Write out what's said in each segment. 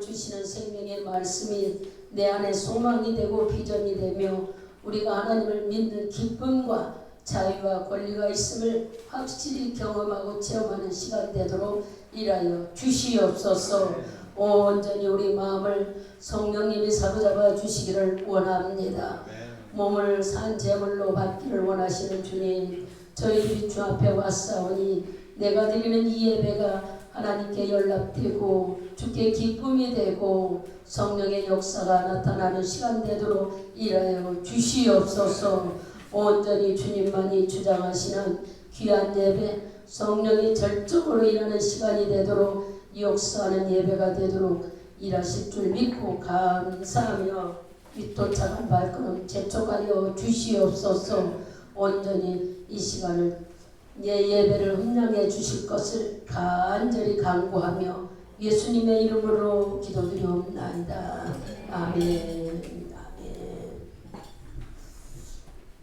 주시는 생명의 말씀이 내 안에 소망이 되고 비전이 되며 우리가 하나님을 믿는 기쁨과 자유와 권리가 있음을 확실히 경험하고 체험하는 시간 되도록 일하여 주시옵소서. 온전히 우리 마음을 성령님이 사로잡아 주시기를 원합니다. 몸을 산 제물로 받기를 원하시는 주님, 저희들이 주 앞에 왔사오니 내가 드리는 이 예배가 하나님께 연락되고 주께 기쁨이 되고 성령의 역사가 나타나는 시간 되도록 일하여 주시옵소서. 온전히 주님만이 주장하시는 귀한 예배, 성령이 절적으로 일하는 시간이 되도록 역사하는 예배가 되도록 일하실 줄 믿고 감사하며 윗도착한 발걸음 재촉하여 주시옵소서. 온전히 이 시간을 예 예배를 흠량해 주실 것을 간절히 간구하며 예수님의 이름으로 기도드리옵나이다. 아멘. 아멘.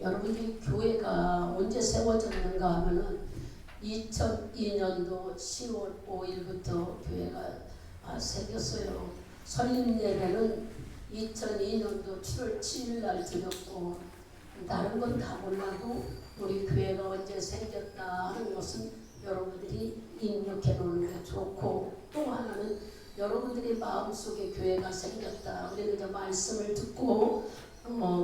여러분들이 교회가 언제 세워졌는가 하면은 2002년도 10월 5일부터 교회가 생겼어요. 설립 예배는 2002년도 7월 7일 날 드렸고, 다른 건 다 몰라도 우리 교회가 언제 생겼다 하는 것은 여러분들이 입력해 놓는 게 좋고, 또 하나는 여러분들이 마음속에 교회가 생겼다. 우리는 이제 말씀을 듣고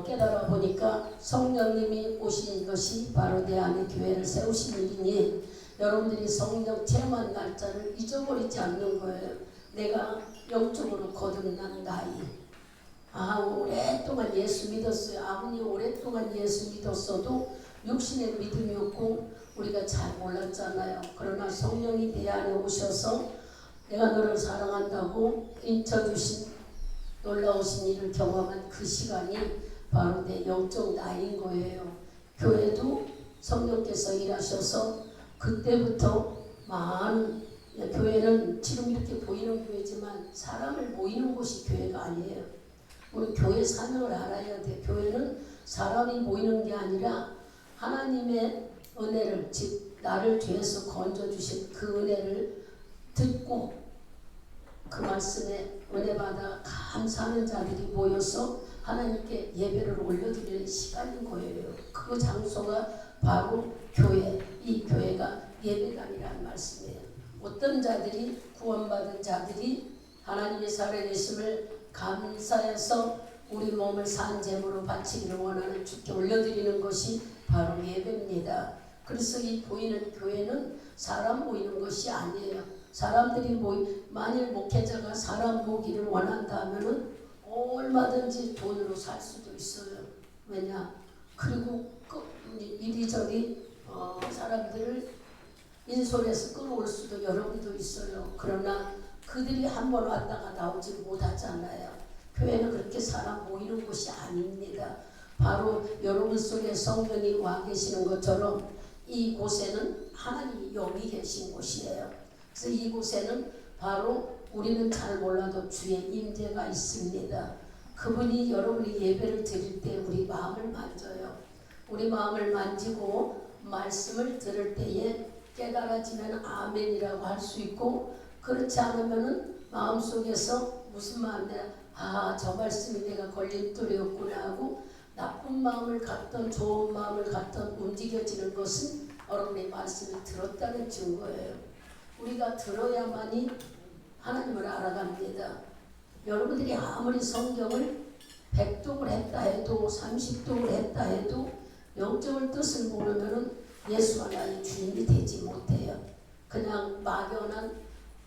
깨달아 보니까 성령님이 오신 것이 바로 내 안에 교회를 세우신 일이니 여러분들이 성령 체험한 날짜를 잊어버리지 않는 거예요. 내가 영적으로 거듭난 나이. 오랫동안 예수 믿었어요. 아버님 오랫동안 예수 믿었어도 육신의 믿음이 없고 우리가 잘 몰랐잖아요. 그러나 성령이 내 안에 오셔서 내가 너를 사랑한다고 인쳐주신 놀라우신 일을 경험한 그 시간이 바로 내 영적 나이인 거예요. 교회도 성령께서 일하셔서 그때부터 많은, 교회는 지금 이렇게 보이는 교회지만 사람을 모이는 곳이 교회가 아니에요. 우리 교회 사명을 알아야 돼. 교회는 사람이 모이는 게 아니라 하나님의 은혜를, 즉 나를 죄에서 건져주신 그 은혜를 듣고 그 말씀에 은혜 받아 감사하는 자들이 모여서 하나님께 예배를 올려드리는 시간인 거예요. 그 장소가 바로 교회, 이 교회가 예배당이라는 말씀이에요. 어떤 자들이, 구원받은 자들이 하나님의 살아계심을 감사해서 우리 몸을 산 제물로 바치기를 원하는 주께 올려드리는 것이 바로 예배입니다. 그래서 이 보이는 교회는 사람 모이는 것이 아니에요. 사람들이 만일 목회자가 사람 모기를 원한다면은 얼마든지 돈으로 살 수도 있어요. 왜냐? 그리고 이리저리 사람들을 인솔해서 끌어올 수도 여러분도 있어요. 그러나 그들이 한 번 왔다가 나오지 못하잖아요. 교회는 그렇게 사람 모이는 곳이 아닙니다. 바로 여러분 속에 성령이 와 계시는 것처럼 이곳에는 하나님이 여기 계신 곳이에요. 그래서 이곳에는 바로 우리는 잘 몰라도 주의 임재가 있습니다. 그분이 여러분이 예배를 드릴 때 우리 마음을 만져요. 우리 마음을 만지고 말씀을 들을 때에 깨달아지면 아멘이라고 할 수 있고, 그렇지 않으면은 마음속에서 무슨 마음이냐, 저 말씀이 내가 걸림돌이었구나 하고 나쁜 마음을 갖던 좋은 마음을 갖던 움직여지는 것은 여러분의 말씀을 들었다는 증거예요. 우리가 들어야만이 하나님을 알아갑니다. 여러분들이 아무리 성경을 100독을 했다 해도 30독을 했다 해도 영적을 뜻을 모르면 예수가 나의 주인이 되지 못해요. 그냥 막연한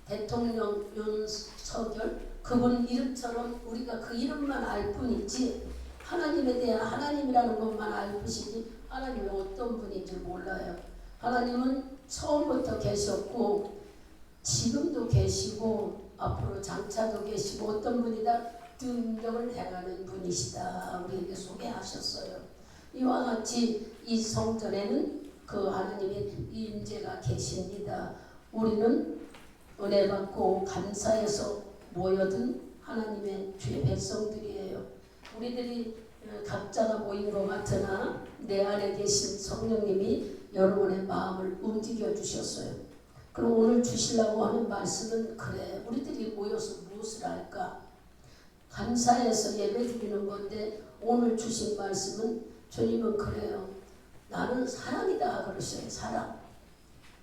대통령 윤석열 그분 이름처럼 우리가 그 이름만 알 뿐이지 하나님에 대한 하나님이라는 것만 알 뿐이지 하나님이 어떤 분인지 몰라요. 하나님은 처음부터 계셨고 지금도 계시고 앞으로 장차도 계시고 어떤 분이다 능력을 행하는 분이시다 우리에게 소개하셨어요. 이와 같이 이 성전에는 그 하나님의 임재가 계십니다. 우리는 은혜 받고 감사해서 모여든 하나님의 주의 백성들이에요. 우리들이 각자가 모인 것 같으나 내 안에 계신 성령님이 여러분의 마음을 움직여 주셨어요. 그럼 오늘 주시려고 하는 말씀은 그래. 우리들이 모여서 무엇을 할까? 감사해서 예배드리는 건데 오늘 주신 말씀은 주님은 그래요. 나는 사랑이다 그러셔요. 사랑.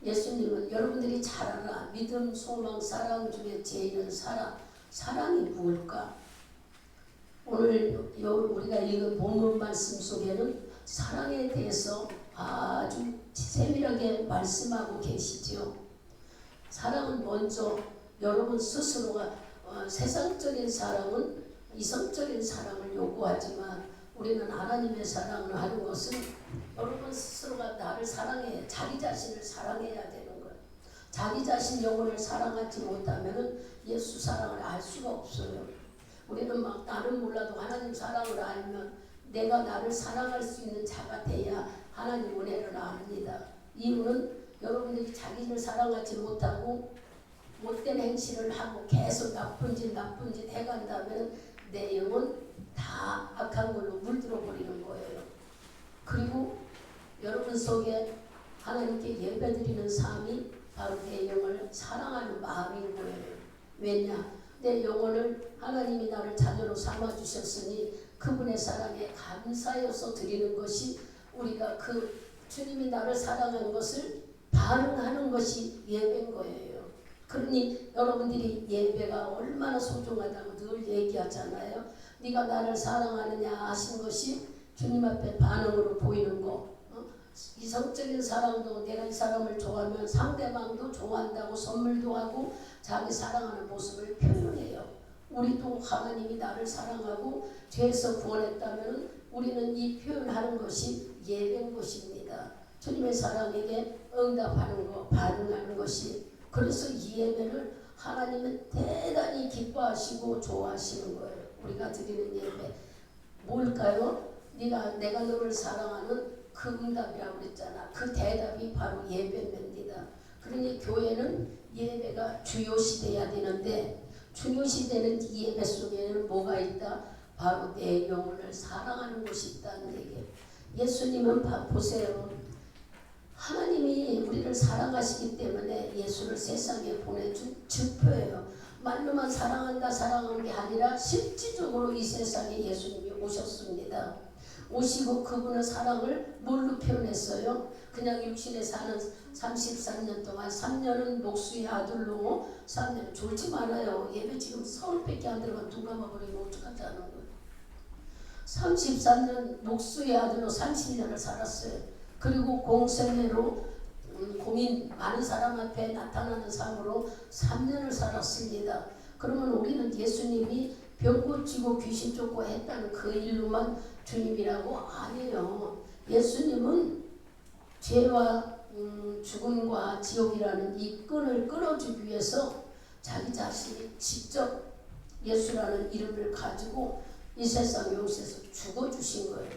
예수님은 여러분들이 잘 알아. 믿음, 소망, 사랑 중에 제일은 사랑. 사랑이 무엇일까? 오늘 우리가 읽은 본문 말씀 속에는 사랑에 대해서 아주 세밀하게 말씀하고 계시지요. 사랑은 먼저 여러분 스스로가 세상적인 사랑은 이성적인 사랑을 요구하지만 우리는 하나님의 사랑을 하는 것은 여러분 스스로가 나를 사랑해 자기 자신을 사랑해야 되는 거예요. 자기 자신 영혼을 사랑하지 못하면 예수 사랑을 알 수가 없어요. 우리는 막 나는 몰라도 하나님 사랑을 알면 내가 나를 사랑할 수 있는 자가 돼야 하나님 은혜를 압니다. 이유는 여러분들이 자기를 사랑하지 못하고 못된 행실을 하고 계속 나쁜 짓 해간다면 내 영은 다 악한 걸로 물들어 버리는 거예요. 그리고 여러분 속에 하나님께 예배드리는 삶이 바로 내 영을 사랑하는 마음인 거예요. 왜냐? 내 영혼을 하나님이 나를 자녀로 삼아주셨으니 그분의 사랑에 감사해서 드리는 것이 우리가 그 주님이 나를 사랑하는 것을 반응하는 것이 예배인 거예요. 그러니 여러분들이 예배가 얼마나 소중하다고 늘 얘기하잖아요. 네가 나를 사랑하느냐 하신 것이 주님 앞에 반응으로 보이는 거. 이성적인 사랑도 내가 이 사람을 좋아하면 상대방도 좋아한다고 선물도 하고 자기 사랑하는 모습을 표현해요. 우리도 하나님이 나를 사랑하고 죄에서 구원했다면 우리는 이 표현하는 것이 예배인 것입니다. 주님의 사랑에게 응답하는 것, 반응하는 것이. 그래서 이 예배를 하나님은 대단히 기뻐하시고 좋아하시는 거예요. 우리가 드리는 예배 뭘까요? 내가 너를 사랑하는 그 응답이라고 그랬잖아. 그 대답이 바로 예배입니다. 그러니 교회는 예배가 중요시 돼야 되는데 중요시 되는 이 예배 속에는 뭐가 있다? 바로 내 영혼을 사랑하는 것이 있다는 얘기예요. 예수님은 보세요. 하나님이 우리를 사랑하시기 때문에 예수를 세상에 보내준 증표예요. 말로만 사랑한다 사랑하는 게 아니라 실질적으로 이 세상에 예수님이 오셨습니다. 오시고 그분의 사랑을 뭘로 표현했어요? 그냥 육신에 사는 33년 동안 3년은 목수의 아들로 3년 졸지 말아요. 예배 지금 서울밖에 안 들어가 눈 감아버리면 어떡하자는 거예요. 33년 목수의 아들로 30년을 살았어요. 그리고 공생애로 공인 많은 사람 앞에 나타나는 삶으로 3년을 살았습니다. 그러면 우리는 예수님이 병 고치고 귀신 쫓고 했다는 그 일로만 주님이라고 아니에요. 예수님은 죄와 죽음과 지옥이라는 이 끈을 끊어주기 위해서 자기 자신이 직접 예수라는 이름을 가지고 이 세상에 오셔서 죽어주신 거예요.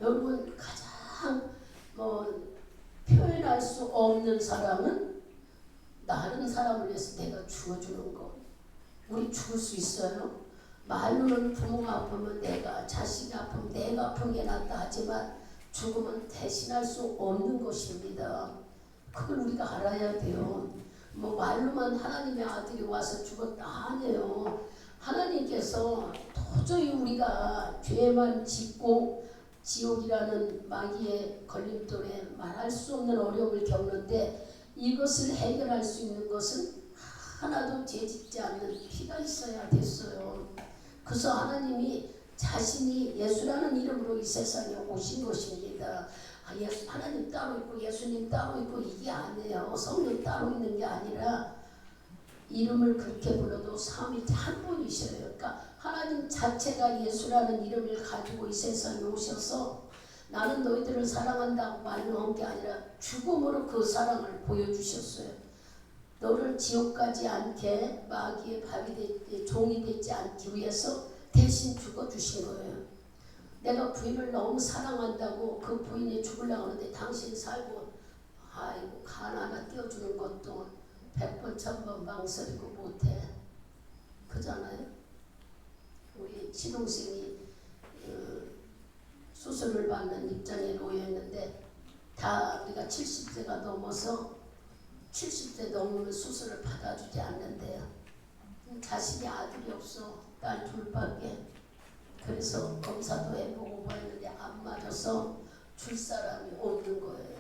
여러분 가장 표현할 수 없는 사랑은 다른 사람을 위해서 내가 죽어주는 거. 우리 죽을 수 있어요? 말로는 부모가 아프면 내가, 자식이 아프면 내가 아픈 게 낫다 하지만 죽음은 대신할 수 없는 것입니다. 그걸 우리가 알아야 돼요. 말로만 하나님의 아들이 와서 죽었다 아니에요. 하나님께서 도저히 우리가 죄만 짓고 지옥이라는 마귀의 걸림돌에 말할 수 없는 어려움을 겪는데 이것을 해결할 수 있는 것은 하나도 죄짓지 않는 피가 있어야 됐어요. 그래서 하나님이 자신이 예수라는 이름으로 이 세상에 오신 것입니다. 하나님 따로 있고 예수님 따로 있고 이게 아니에요. 성령 따로 있는 게 아니라 이름을 그렇게 불러도 삼위일체 한 분이셔요. 그러니까 하나님 자체가 예수라는 이름을 가지고 이 세상에 오셔서 나는 너희들을 사랑한다고 말로한 게 아니라 죽음으로 그 사랑을 보여주셨어요. 너를 지옥 가지 않게 마귀의 종이 되지 않기 위해서 대신 죽어주신 거예요. 내가 부인을 너무 사랑한다고 그 부인이 죽으려고 하는데 당신 살고 아이고 간 하나 띄워주는 것도 100번 1000번 망설이고 못해. 그잖아요. 우리 시동생이 수술을 받는 입장에 놓여있는데 다 우리가 70세가 넘어서 70세 넘으면 수술을 받아주지 않는데요. 자식이 아들이 없어. 딸 둘밖에. 그래서 검사도 해보고 봤는데 안 맞아서 줄 사람이 없는 거예요.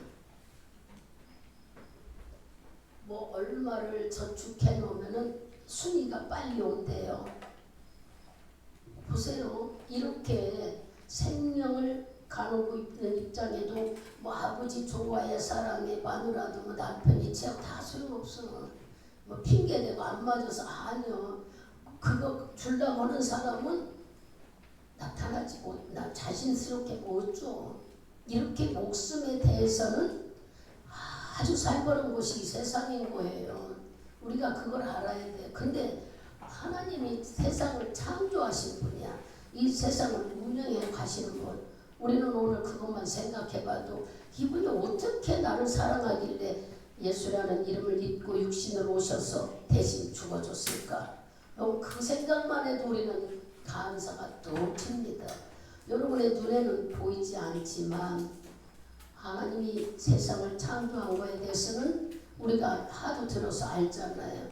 뭐 얼마를 저축해 놓으면은 순위가 빨리 온대요. 보세요. 이렇게 생명을 가누고 있는 입장에도 뭐 아버지 좋아해 사랑해 마누라도 뭐 남편이 취하고 다 소용없어. 뭐 핑계대고 안 맞아서 아니요. 그거 주려고 하는 사람은 나타나지 못, 나 자신스럽게 못 줘. 이렇게 목숨에 대해서는 아주 살벌한 곳이 세상인 거예요. 우리가 그걸 알아야 돼. 근데 하나님이 세상을 창조하신 분이야. 이 세상을 운영해 가시는 분. 우리는 오늘 그것만 생각해봐도 이분이 어떻게 나를 사랑하길래 예수라는 이름을 입고 육신으로 오셔서 대신 죽어줬을까? 그 생각만 해도 우리는 감사가 넘칩니다. 여러분의 눈에는 보이지 않지만 하나님이 세상을 창조한 것에 대해서는 우리가 하도 들어서 알잖아요.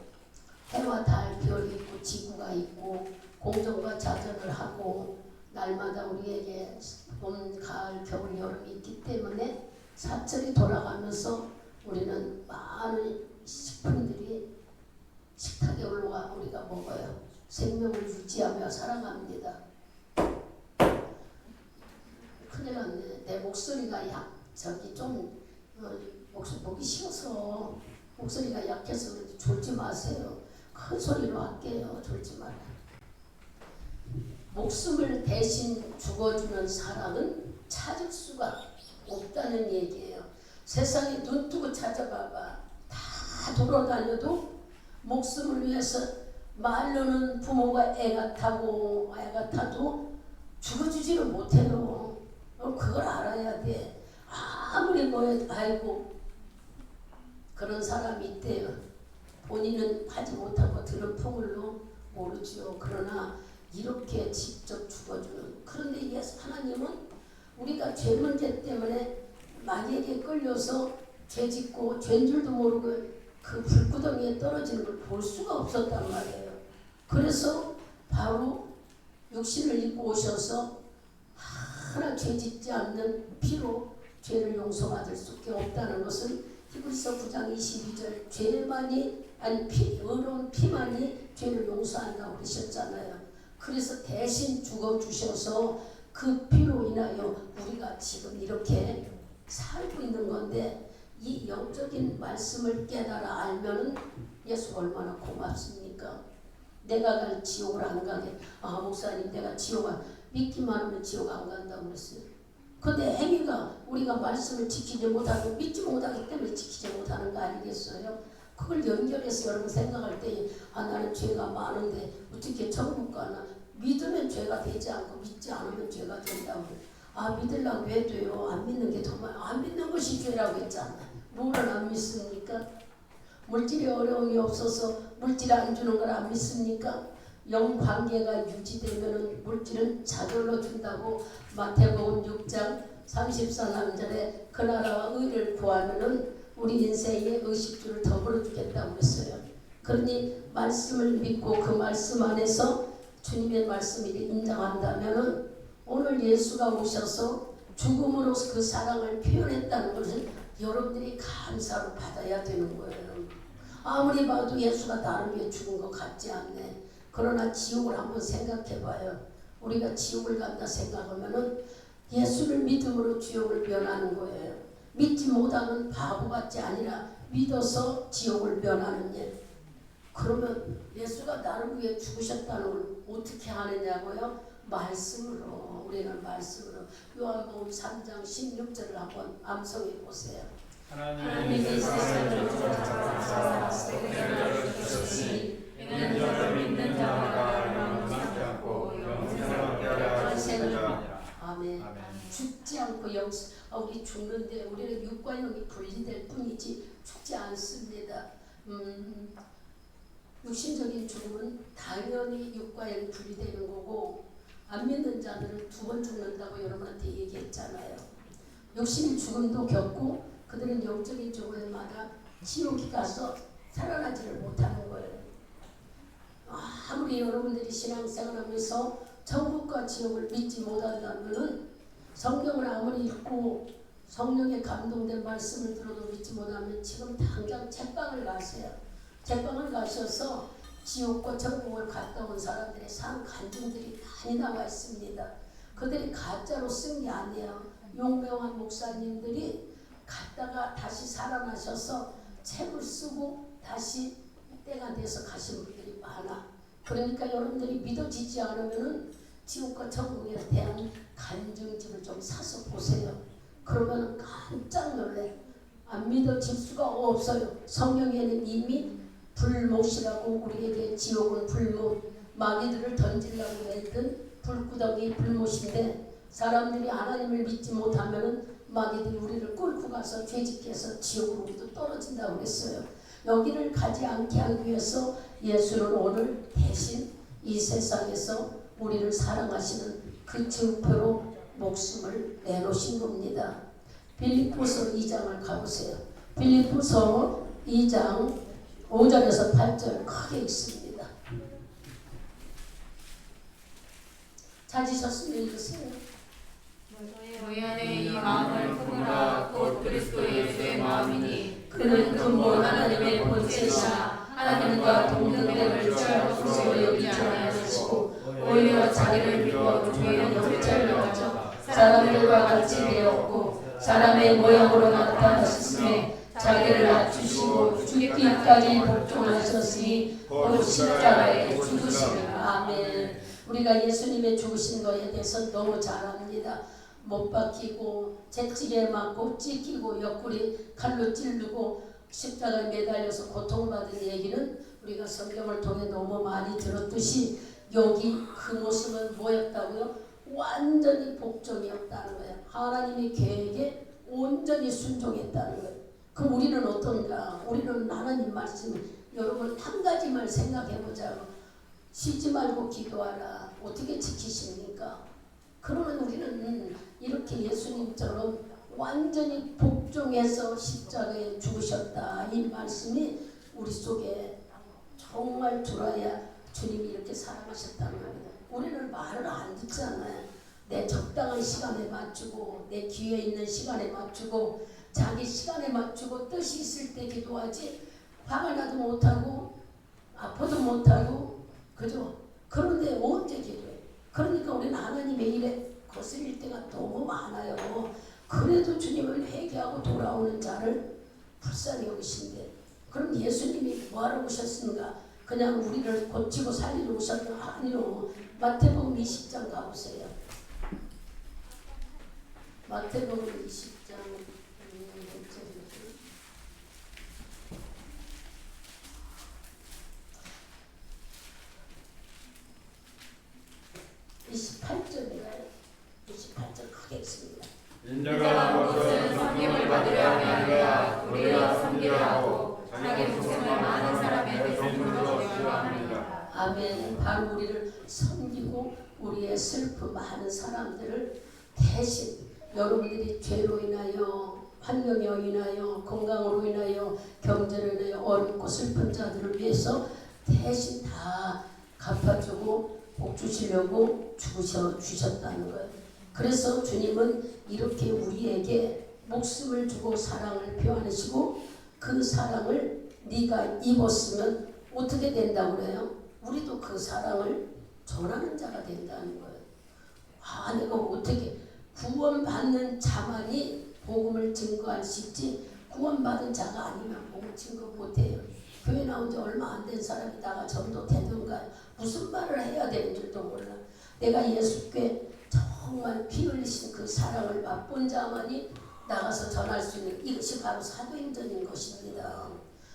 해와 달, 별이 있고 지구가 있고 공전과 자전을 하고 날마다 우리에게 봄, 가을, 겨울, 여름이 있기 때문에 사철이 돌아가면서 우리는 많은 식품들이 식탁에 올라가 우리가 먹어요. 생명을 유지하며 살아갑니다. 큰일 났네. 내 목소리가 목소리 보기 싫어서 목소리가 약해서 졸지 마세요. 큰 소리로 할게요. 졸지 마라. 목숨을 대신 죽어주는 사랑은 찾을 수가 없다는 얘기예요. 세상에 눈 뜨고 찾아봐봐. 다 돌아다녀도 목숨을 위해서 말로는 부모가 애가 타도 죽어주지를 못해요. 그걸 알아야 돼. 아무리 뭐해도 아이고 그런 사람이 있대요. 본인은 하지 못하고 들은 풍을로 모르지요. 그러나 이렇게 직접 죽어주는. 그런데 예수 하나님은 우리가 죄 문제 때문에 마귀에게 끌려서 죄 짓고 죄인 줄도 모르고 그 불구덩이에 떨어지는 걸 볼 수가 없었단 말이에요. 그래서 바로 육신을 입고 오셔서 하나 죄 짓지 않는 피로 죄를 용서받을 수밖에 없다는 것은 히브리서 9장 22절 의로운 피만이 죄를 용서한다고 그러셨잖아요. 그래서 대신 죽어주셔서 그 피로 인하여 우리가 지금 이렇게 살고 있는 건데 이 영적인 말씀을 깨달아 알면은 예수 얼마나 고맙습니까? 내가 갈 지옥을 안 가게. 목사님 내가 믿기만 하면 지옥 안 간다고 그랬어요. 근데 행위가 우리가 말씀을 지키지 못하고 믿지 못하기 때문에 지키지 못하는 거 아니겠어요? 그걸 연결해서 여러분 생각할 때 나는 죄가 많은데 어떻게 천국 가나? 믿으면 죄가 되지 않고 믿지 않으면 죄가 된다고. 믿으려고 왜 돼요? 안 믿는 게 더 많아. 안 믿는 것이 죄라고 했잖아. 뭐를 안 믿습니까? 물질에 어려움이 없어서 물질 안 주는 걸 안 믿습니까? 영 관계가 유지되면은 물질은 자절로 준다고 마태복음 6장 34절에 그 나라와 의를 구하면은 우리 인생에 의식주를 더불어 주겠다고 그랬어요. 그러니 말씀을 믿고 그 말씀 안에서 주님의 말씀을 인정한다면은 오늘 예수가 오셔서 죽음으로 그 사랑을 표현했다는 것을 여러분들이 감사로 받아야 되는 거예요. 아무리 봐도 예수가 나를 위해 죽은 것 같지 않네. 그러나 지옥을 한번 생각해봐요. 우리가 지옥을 간다 생각하면은 예수를 믿음으로 지옥을 면하는 거예요. 믿지 못하는 바보같이 아니라 믿어서 지옥을 면하는 일. 그러면 예수가 나를 위해 죽으셨다는 걸 어떻게 하느냐고요? 말씀으로. 우리는 말씀으로. 요한복음 3장 16절을 한번 암송해 보세요. 하나님이 세상을 사랑하사 우리를 주셨으니 이는 저를 믿는 자마다 멸망치 않고 영생을 얻게 하시리라. 아멘. 죽지 않고 우리 죽는데 우리는 육과 영이 분리될 뿐이지 죽지 않습니다. 육신적인 죽음은 당연히 육과 영이 분리되는 거고 안 믿는 자들은 2번 죽는다고 여러분한테 얘기했잖아요. 육신의 죽음도 겪고 그들은 영적인 죽음마다 지옥에 가서 살아나지를 못하는 거예요. 아무리 여러분들이 신앙생활하면서 천국과 지옥을 믿지 못한다면은 성경을 아무리 읽고 성령의 감동된 말씀을 들어도 믿지 못하면 지금 당장 책방을 가세요. 책방을 가셔서 지옥과 천국을 갔다 온 사람들의 상 간증들이 많이 나와 있습니다. 그들이 가짜로 쓴 게 아니에요. 용병한 목사님들이 갔다가 다시 살아나셔서 책을 쓰고 다시 때가 돼서 가신 분들이 많아. 그러니까 여러분들이 믿어지지 않으면은 지옥과 천국에 대한 간증집을 좀 사서 보세요. 그러면 깜짝 놀래. 안 믿어질 수가 없어요. 성경에는 이미 불못이라고 우리에게 지옥은 불못, 마귀들을 던지려고 했던 불구덩이 불못인데 사람들이 하나님을 믿지 못하면은 마귀들이 우리를 끌고 가서 죄짓게 해서 지옥으로 우리도 떨어진다고 했어요. 여기를 가지 않게 하기 위해서 예수는 오늘 대신 이 세상에서 우리를 사랑하시는 그 증표로 목숨을 내놓으신 겁니다. 빌립보서 2장을 가보세요. 빌립보서 2장 5절에서 8절 크게 있습니다. 찾으셨으면 읽으세요. 너희 안에 이 마음을 품으라. 곧 그리스도 예수의 마음이니 그는 근본 하나님의 본체시나 하나님과 동등됨을 취할 여기지 아니하시고 오히려 자기를 비워 주의 형체를 가져 사람들과 같이 되었고 사람의 모양으로 나타나셨으며 자기를 낮추시고 죽기까지 복종하셨으니 곧 십자가에 죽으시니라. 아멘. 우리가 예수님의 죽으신 것에 대해서 너무 잘 압니다. 못 박히고 채찍에 맞고 찢기고 옆구리 칼로 찌르고 십자가에 매달려서 고통받은 얘기는 우리가 성경을 통해 너무 많이 들었듯이 여기 그 모습은 뭐였다고요? 완전히 복종이었다는 거예요. 하나님의 계획에 온전히 순종했다는 거예요. 그럼 우리는 어떤가? 우리는 하나님 말씀, 여러분 한 가지만 생각해보자고. 쉬지 말고 기도하라. 어떻게 지키십니까? 그러면 우리는 이렇게 예수님처럼 완전히 복종해서 십자가에 죽으셨다. 이 말씀이 우리 속에 정말 들어야 주님이 이렇게 사랑하셨다는 겁니다. 우리는 말을 안 듣잖아요. 내 적당한 시간에 맞추고 내 기회 있는 시간에 맞추고 자기 시간에 맞추고 뜻이 있을 때 기도하지 화가 나도 못하고 아파도 못하고 그죠? 그런데 언제 기도해? 그러니까 우리는 하나님의 일에 거슬릴 때가 너무 많아요. 그래도 주님을 회개하고 돌아오는 자를 불쌍히 여기신대. 그럼 예수님이 뭐하러 오셨는가? 그냥 우리를 고치고 살리러 오셨나? 아니요. 마태복음 20장 가보세요. 마태복음 20장 28절인가요? 28절 크게 있습니다. 인자가 무엇을 섬김을 받으려 하느냐 우리가 섬기려 하고 자기 목숨을 많은 사람의 대속으로 주려 합니다. 아멘. 바로 우리를 섬기고 우리의 슬픔 많은 사람들을 대신 여러분들이 죄로 인하여 환경으로 인하여 건강으로 인하여 경제로 인하여 어렵고 슬픈 자들을 위해서 대신 다 갚아주고 복 주시려고 주셨다는 거예요. 그래서 주님은 이렇게 우리에게 목숨을 주고 사랑을 표현하시고 그 사랑을 네가 입었으면 어떻게 된다고 그래요? 우리도 그 사랑을 전하는 자가 된다는 거예요. 아, 내가 어떻게 구원받는 자만이 복음을 증거할 수 있지 구원받은 자가 아니면 복음 증거 못해요. 교회 나온 지 얼마 안 된 사람이 나가 전도되든가 무슨 말을 해야 되는 줄도 몰라. 내가 예수께 정말 피 흘리신 그 사랑을 맛본 자만이 나가서 전할 수 있는 이것이 바로 사도행전인 것입니다.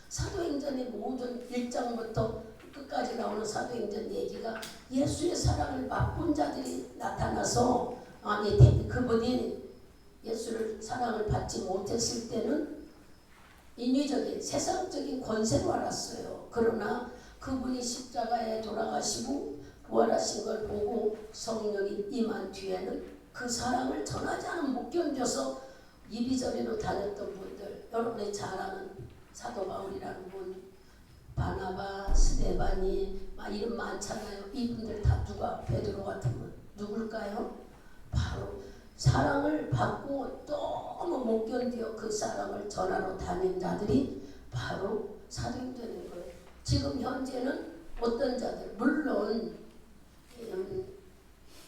사도행전의 모든 1장부터 끝까지 나오는 사도행전 얘기가 예수의 사랑을 맛본 자들이 나타나서 아니 그분이 예수를 사랑을 받지 못했을 때는 인위적인 세상적인 권세로 알았어요. 그러나 그분이 십자가에 돌아가시고 부활하신 걸 보고 성령이 임한 뒤에는 그 사랑을 전하지 않으면 못 견뎌서 이리저리로 다녔던 분들, 여러분이 잘 아는 사도 바울이라는 분, 바나바, 스데반이 막 이름 많잖아요. 이분들 다 누가 베드로 같으면 누굴까요? 바로 사랑을 받고 너무 못 견뎌 그 사랑을 전하러 다닌 자들이 바로 사도행전인 거예요. 지금 현재는 어떤 자들, 물론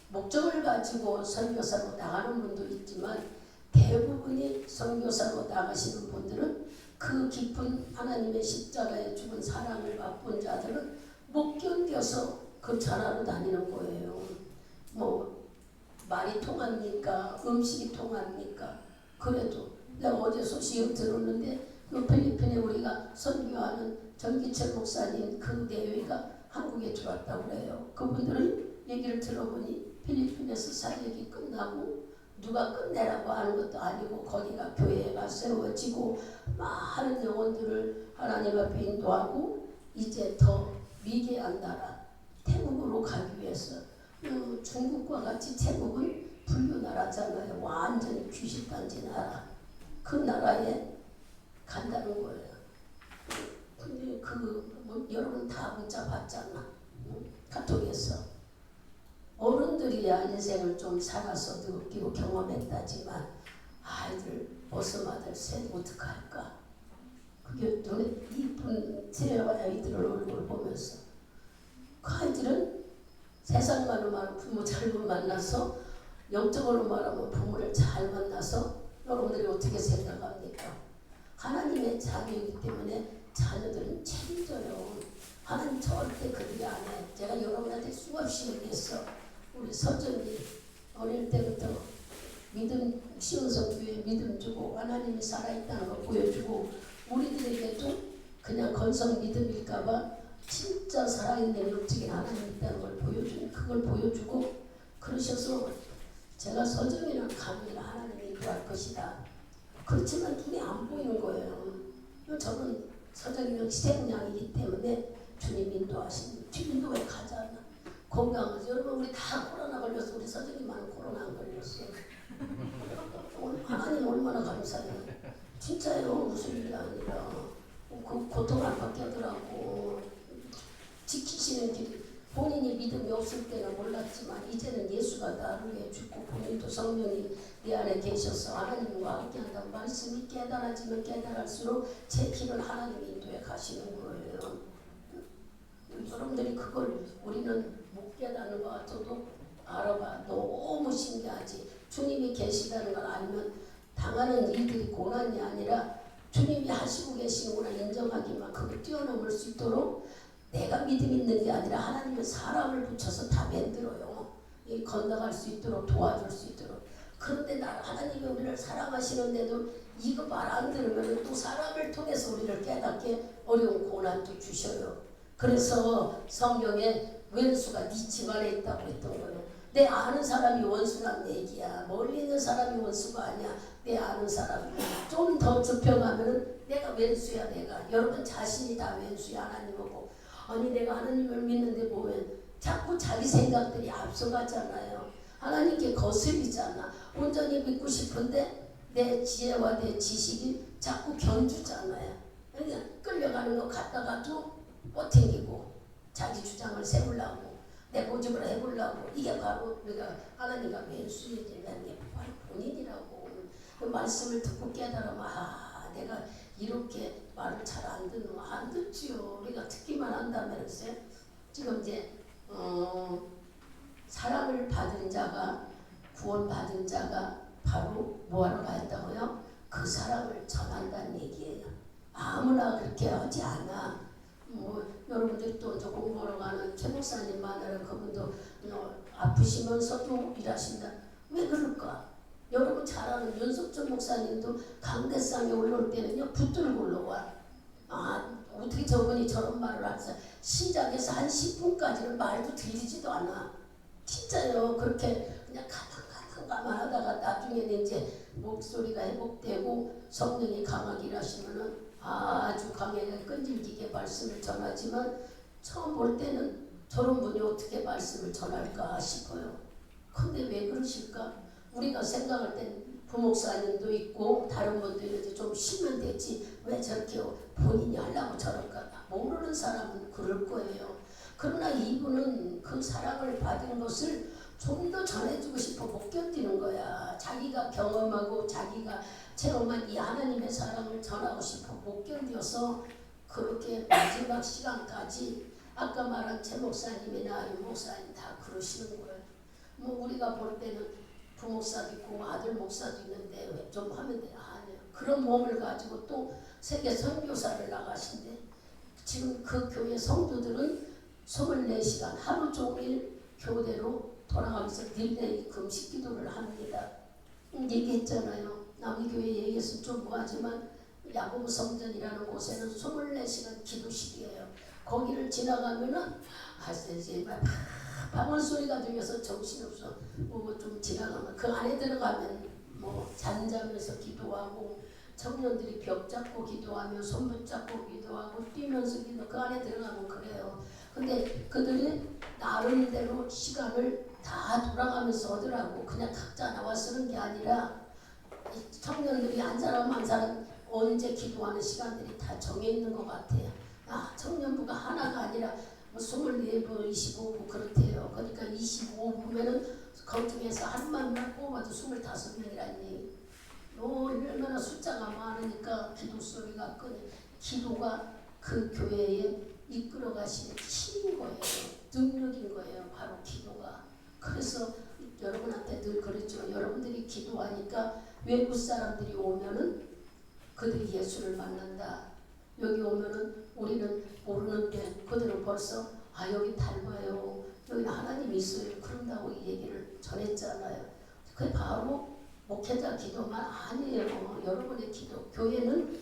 목적을 가지고 선교사로 나가는 분도 있지만 대부분이 선교사로 나가시는 분들은 그 깊은 하나님의 십자가에 죽은 사랑을 맛본 자들은 못 견뎌서 그 전하러 다니는 거예요. 뭐 말이 통합니까? 음식이 통합니까? 그래도 내가 어제 소식을 들었는데 그 필리핀에 우리가 선교하는 전기철 목사님 그 대회가 한국에 들어왔다고 그래요. 그분들은 얘기를 들어보니 필리핀에서 사역이 끝나고 누가 끝내라고 하는 것도 아니고 거기가 교회가 세워지고 많은 영혼들을 하나님 앞에 인도하고 이제 더 미개한 나라 태국으로 가기 위해서 중국과 같이 태국은 불교 나라잖아요. 완전히 귀신단지 나라. 그 나라에 간다는 거예요. 근데 여러분 다 문자 받잖아. 카톡에서. 어른들이야 인생을 좀 살아서 느끼고 경험했다지만 아이들 버스마들 셋 어떡할까? 그게 눈에 이쁜 새 아이들 얼굴을 보면서 그 아이들은 세상말로 말하면 부모 잘못 만나서 영적으로 말하면 부모를 잘 만나서 여러분들이 어떻게 생각합니까? 하나님의 자녀이기 때문에 자녀들은 책임져요. 하나님 절대 그들이 안 해. 제가 여러분한테 수없이 얘기했어. 우리 서정이 어릴 때부터 믿음 시온성교회 믿음 주고 하나님이 살아있다는 걸 보여주고 우리들에게도 그냥 건성 믿음일까봐 진짜 살아있는 영적인 하나님이 있다는 걸 보여주는 그걸 보여주고 그러셔서 제가 서정이는 가면 하나님이 인도할 것이다. 그렇지만 눈에 안 보이는 거예요. 저는 서정이는 희생양이기 때문에 주님 인도하시는 주님도 왜 가잖아. 건강하지. 여러분 우리 다 코로나 걸렸어. 우리 서정이만 코로나 안 걸렸어. 하나님 얼마나 감사해요. 진짜요. 무슨 일이 아니라 그 고통 안 받게 하더라고. 지키시는 길 본인이 믿음이 없을 때는 몰랐지만 이제는 예수가 나를 위해 죽고 본인도 성령이 내 안에 계셔서 하나님과 함께 한다고 말씀이 깨달아지면 깨달을수록 제 길을 하나님이 인도해 가시는 거예요. 여러분들이 그걸 우리는 못 깨닫는 것 같아도 알아봐. 너무 신기하지. 주님이 계시다는 걸 알면 당하는 일들이 고난이 아니라 주님이 하시고 계시는구나 인정하기만 그걸 뛰어넘을 수 있도록 내가 믿음 있는 게 아니라 하나님은 사람을 붙여서 다 만들어요. 건너갈 수 있도록 도와줄 수 있도록. 그런데 하나님이 우리를 사랑하시는데도 이거 말 안 들으면 또 사람을 통해서 우리를 깨닫게 어려운 고난도 주셔요. 그래서 성경에 원수가 네 집안에 있다고 했던 거예요. 내 아는 사람이 원수란 얘기야. 멀리 있는 사람이 원수가 아니야. 내 아는 사람. 좀 더 좁혀가면은 내가 원수야 내가. 여러분 자신이 다 원수야 하나님 보고. 아니 내가 하나님을 믿는데 보면 자꾸 자기 생각들이 앞서가잖아요. 하나님께 거슬리잖아. 온전히 믿고 싶은데 내 지혜와 내 지식이 자꾸 견주잖아요. 그러니까 끌려가는 거 갔다가도 못 튕기고 자기 주장을 세우려고 내 고집을 해보려고 이게 바로 우리가 하나님과 왼수이지 게 바로 본인이라고. 그 말씀을 듣고 깨달으면 내가 이렇게 말을 잘 안 듣는 거 안 듣지요. 우리가 듣기만 한다면 지금 이제 사랑을 받은 자가 구원받은 자가 바로 뭐하러 가야 한다고요? 그 사랑을 전한다는 얘기예요. 아무나 그렇게 하지 않아. 여러분들 또 공부하러 가는 최 목사님 만나는 그분도 아프시면서도 일하신다. 왜 그럴까? 여러분 잘 아는 윤석준 목사님도 강대상에 올라올 때는요 붙들고 올라와. 어떻게 저분이 저런 말을 하세요? 시작해서 한 10분까지는 말도 들리지도 않아. 진짜요. 그렇게 그냥 가만 하다가 나중에는 이제 목소리가 회복되고 성령이 강하게 일하시면은 아주 강하게 끈질기게 말씀을 전하지만 처음 볼 때는 저런 분이 어떻게 말씀을 전할까 싶어요. 근데 왜 그러실까? 우리가 생각할 땐 부목사님도 있고 다른 분도 이제 좀 쉬면 되지 왜 저렇게 본인이 하려고 저럴까 모르는 사람은 그럴 거예요. 그러나 이분은 그 사랑을 받은 것을 좀 더 전해주고 싶어 못 견디는 거야. 자기가 경험하고 자기가 체험한 이 하나님의 사랑을 전하고 싶어 못 견뎌서 그렇게 마지막 시간까지 아까 말한 최 목사님이나 유 목사님 다 그러시는 거예요. 뭐 우리가 볼 때는 부목사도 있고 아들 목사도 있는데 왜 좀 하면 돼? 아니요. 그런 몸을 가지고 또 세계 선교사를 나가신대. 지금 그 교회 성도들은 24시간 하루 종일 교대로 돌아가면서 릴레이 금식 기도를 합니다. 얘기했잖아요. 남의 교회 얘기해서 좀 뭐하지만 야고보 성전이라는 곳에는 24시간 기도실이에요. 거기를 지나가면은 이제 방언 소리가 들려서 정신없어. 뭐 좀 지나가면 그 안에 들어가면 뭐 잠자면서 기도하고 청년들이 벽 잡고 기도하며 손 붙잡고 기도하고 뛰면서 기도 그 안에 들어가면 그래요. 근데 그들이 나름대로 시간을 다 돌아가면서 하더라고. 그냥 각자 나와 쓰는 게 아니라 청년들이 한 사람 한 사람 언제 기도하는 시간들이 다 정해 있는 것 같아요. 청년부가 하나가 아니라 뭐 24부, 25부 그렇대요. 그러니까 25부면은 그 중에서 한 명만 뽑아도 25명이라니. 얼마나 숫자가 많으니까 기도 소리가 끄네. 기도가 그 교회에 이끌어 가시는 힘인 거예요. 능력인 거예요. 바로 기도가. 그래서 여러분한테 늘 그랬죠. 여러분들이 기도하니까 외국 사람들이 오면은 그들이 예수를 만난다. 여기 오면은 우리는 모르는데 그들은 벌써 여기 닮아요. 여기 하나님이 있어요. 그런다고 이 얘기를 전했잖아요. 그게 바로 목회자 기도만 아니에요. 여러분의 기도. 교회는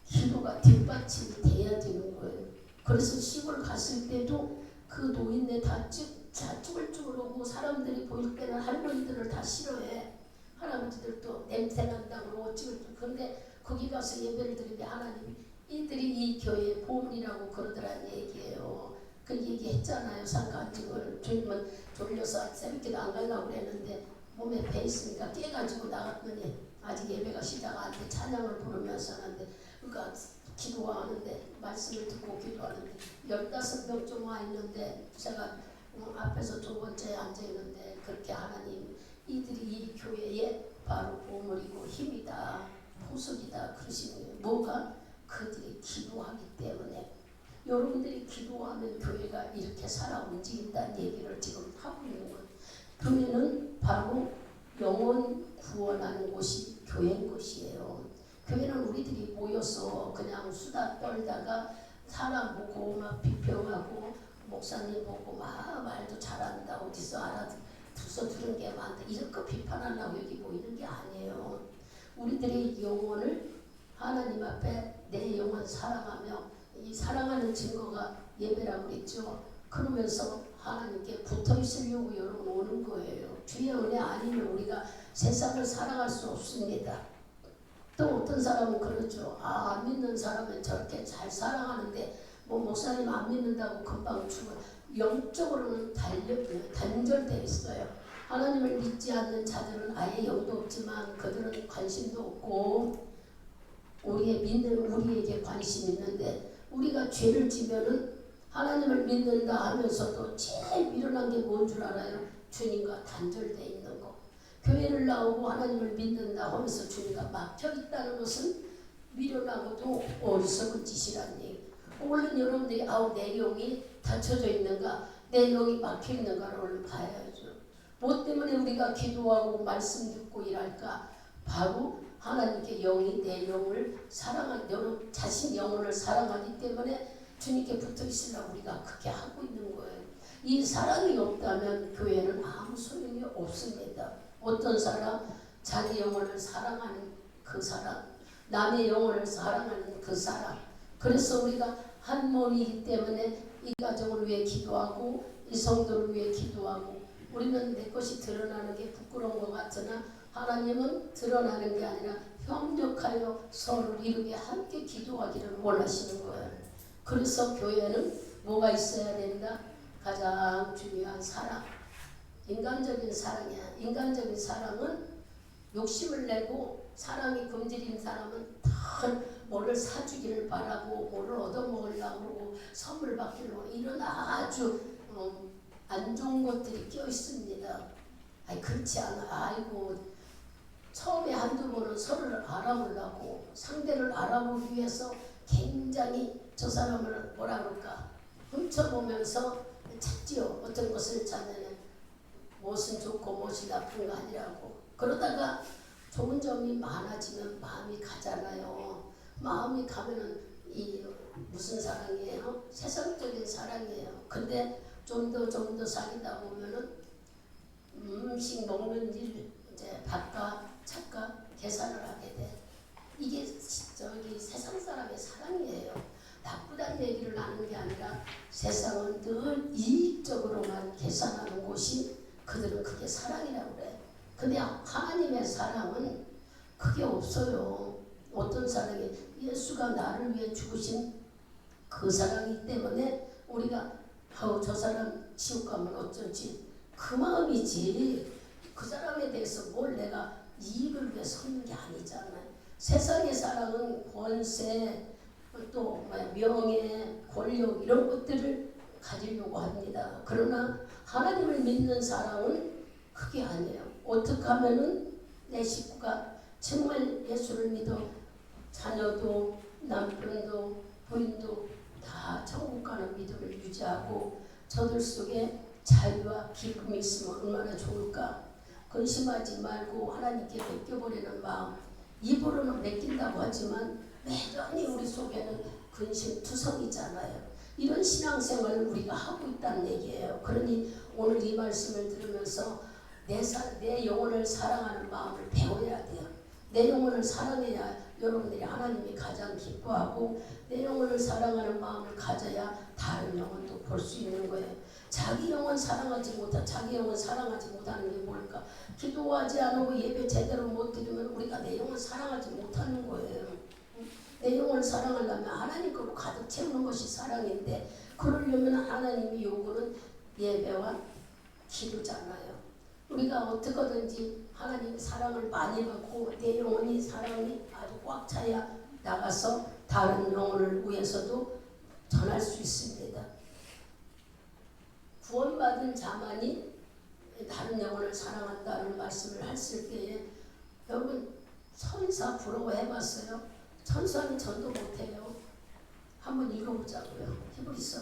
기도가 뒷받침이 돼야 되는 거예요. 그래서 시골 갔을 때도 그 노인네 다 쭈글쭈글 오고 사람들이 보일 때는 할머니들을 다 싫어해. 할아버지들도 냄새 난다고 쭈글쭈글. 그런데 거기 가서 예배를 드리는데 하나님이 이들이 이 교회의 보물이라고 그러더란 얘기예요. 그 얘기했잖아요. 상가증을 주님은 졸려서 새벽기도 안 가려고 그랬는데 몸에 배 있으니까 깨가지고 나갔더니 아직 예배가 시작 안 돼. 찬양을 부르면서 하는데 그러니까 기도하는데 말씀을 듣고 기도하는데 15명 와 있는데 제가 앞에서 두 번째에 앉아 있는데 그렇게 하나님 이들이 이 교회의 바로 보물이고 힘이다. 보석이다. 그러시는 거예요. 뭐가? 그들이 기도하기 때문에. 여러분들이 기도하면 교회가 이렇게 살아 움직인다는 얘기를 지금 하고 있는 거예요. 교회는 바로 영혼 구원하는 곳이 교회인 것이에요. 교회는 우리들이 모여서 그냥 수다 떨다가 사람 보고 막 비평하고 목사님 보고 막 말도 잘한다 어디서 알아두서 들은 게 많다 이렇게 비판하려고 여기 모이는 게 아니에요. 우리들의 영혼을 하나님 앞에 내 영혼 사랑하며 이 사랑하는 증거가 예배라고 그랬죠. 그러면서 하나님께 붙어 있으려고 여러분 오는 거예요. 주의 은혜 아니면 우리가 세상을 살아갈 수 없습니다. 또 어떤 사람은 그러죠. 안 믿는 사람은 저렇게 잘 살아가는데 뭐 목사님 안 믿는다고 금방 죽어. 영적으로는 단절되어 있어요. 하나님을 믿지 않는 자들은 아예 영도 없지만 그들은 관심도 없고 우리에게 관심이 있는데 우리가 죄를 지면은 하나님을 믿는다 하면서도 제일 미련한 게 뭔 줄 알아요? 주님과 단절되어 있는 거. 교회를 나오고 하나님을 믿는다 하면서 주님과 막혀있다는 것은 미련하고도 어리석은 짓이라는 얘기. 얼른 여러분들이 내 영이 닫혀져 있는가 내 영이 막혀있는가를 얼른 봐야죠. 뭐 때문에 우리가 기도하고 말씀 듣고 일할까? 바로 하나님께 영이 내 영을 사랑하는 자신 영혼을 사랑하기 때문에 주님께 붙어 있으려고 우리가 그렇게 하고 있는 거예요. 이 사랑이 없다면 교회는 아무 소용이 없습니다. 어떤 사람? 자기 영혼을 사랑하는 그 사람, 남의 영혼을 사랑하는 그 사람. 그래서 우리가 한 몸이기 때문에 이 가정을 위해 기도하고 이 성도를 위해 기도하고 우리는 내 것이 드러나는 게 부끄러운 것 같으나 하나님은 드러나는 게 아니라 협력하여 서로를 이루게 함께 기도하기를 원하시는 거예요. 그래서 교회는 뭐가 있어야 된다? 가장 중요한 사랑. 인간적인 사랑이야. 인간적인 사랑은 욕심을 내고 사랑이 금질인 사람은 다 뭐를 사주기를 바라고 뭐를 얻어먹으려고 그러고 선물 받기를 원하고 이런 아주 안 좋은 것들이 껴 있습니다. 아니 그렇지 않아. 아이고 처음에 한두 번은 서로를 알아보려고 상대를 알아보기 위해서 굉장히 저 사람을 뭐라 그럴까 훔쳐보면서 찾지요. 어떤 것을 찾냐면 무엇은 좋고 무엇이 나쁜 거 아니라고. 그러다가 좋은 점이 많아지면 마음이 가잖아요. 마음이 가면은 이 무슨 사랑이에요? 세상적인 사랑이에요. 근데 좀 더 사귀다 보면은 음식 먹는 일 이제 밥값, 차값 계산을 하게 돼. 이게 저기 세상 사람의 사랑이에요. 나쁘다는 얘기를 하는 게 아니라 세상은 늘 이익적으로만 계산하는 곳이 그들은 그게 사랑이라고 그래. 근데 하나님의 사랑은 그게 없어요. 어떤 사랑이 예수가 나를 위해 죽으신 그 사랑이기 때문에 우리가 저 사람 지옥 가면 어쩌지 그 마음이지 그 사람에 대해서 뭘 내가 이익을 위해 서는 게 아니잖아요. 세상의 사랑은 권세 또 명예 권력 이런 것들을 가지려고 합니다. 그러나 하나님을 믿는 사랑은 그게 아니에요. 어떻게 하면은 내 식구가 정말 예수를 믿어 자녀도 남편도 부인도 다 천국 가는 믿음을 유지하고 저들 속에 자유와 기쁨이 있으면 얼마나 좋을까. 근심하지 말고 하나님께 맡겨버리는 마음. 입으로는 맡긴다고 하지만 매번이 우리 속에는 근심투성이잖아요. 이런 신앙생활을 우리가 하고 있다는 얘기예요. 그러니 오늘 이 말씀을 들으면서 내 영혼을 사랑하는 마음을 배워야 돼요. 내 영혼을 사랑해야 여러분들이 하나님이 가장 기뻐하고 내 영혼을 사랑하는 마음을 가져야 다른 영혼도 볼 수 있는 거예요. 자기 영혼 사랑하지 못하는 게 뭘까? 기도하지 않고 예배 제대로 못 드리면 우리가 내 영혼 사랑하지 못하는 거예요. 내 영혼을 사랑하려면 하나님 거로 가득 채우는 것이 사랑인데 그러려면 하나님이 요구는 예배와 기도잖아요. 우리가 어떻게든지 하나님의 사랑을 많이 받고 내 영혼이 사랑이 아주 꽉 차야 나가서 다른 영혼을 위해서도 전할 수 있습니다. 구원받은 자만이 다른 영혼을 사랑한다는 말씀을 했을 때에 여러분 천사 부러워해봤어요? 천사는 전도 못해요. 한번 읽어보자고요. 히브리서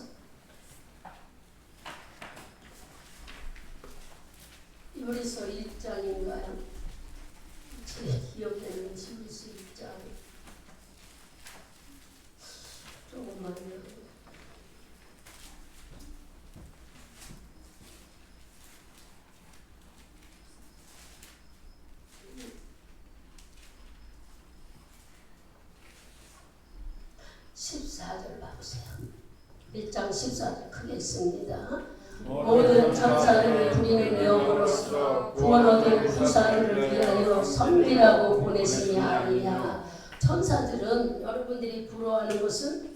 히브리서 1장인가요? 제 기억에는 히브리서 1장 조금만요. 봐보세요. 1장 14절 크게 있습니다. 모든 천사를 부리는 영으로서 구원 얻은 후사들을 위하여 섬기라고 보내심이 아니냐. 천사들은 여러분들이 부러워하는 것은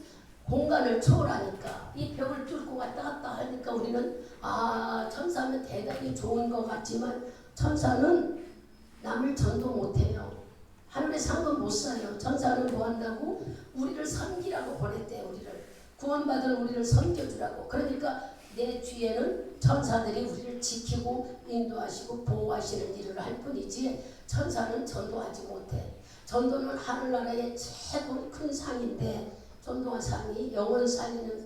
공간을 초월하니까 이 벽을 뚫고 왔다 갔다 하니까 우리는 천사는 대단히 좋은 것 같지만 천사는 남을 전도 못해요. 하늘의 상은 못 사요. 천사는 뭐 한다고? 우리를 섬기라고 보냈대요. 우리를 구원받은 우리를 섬겨주라고. 그러니까 내 뒤에는 천사들이 우리를 지키고 인도하시고 보호하시는 일을 할 뿐이지 천사는 전도하지 못해. 전도는 하늘나라의 최고 큰 상인데 전도한 상이 영혼 살리는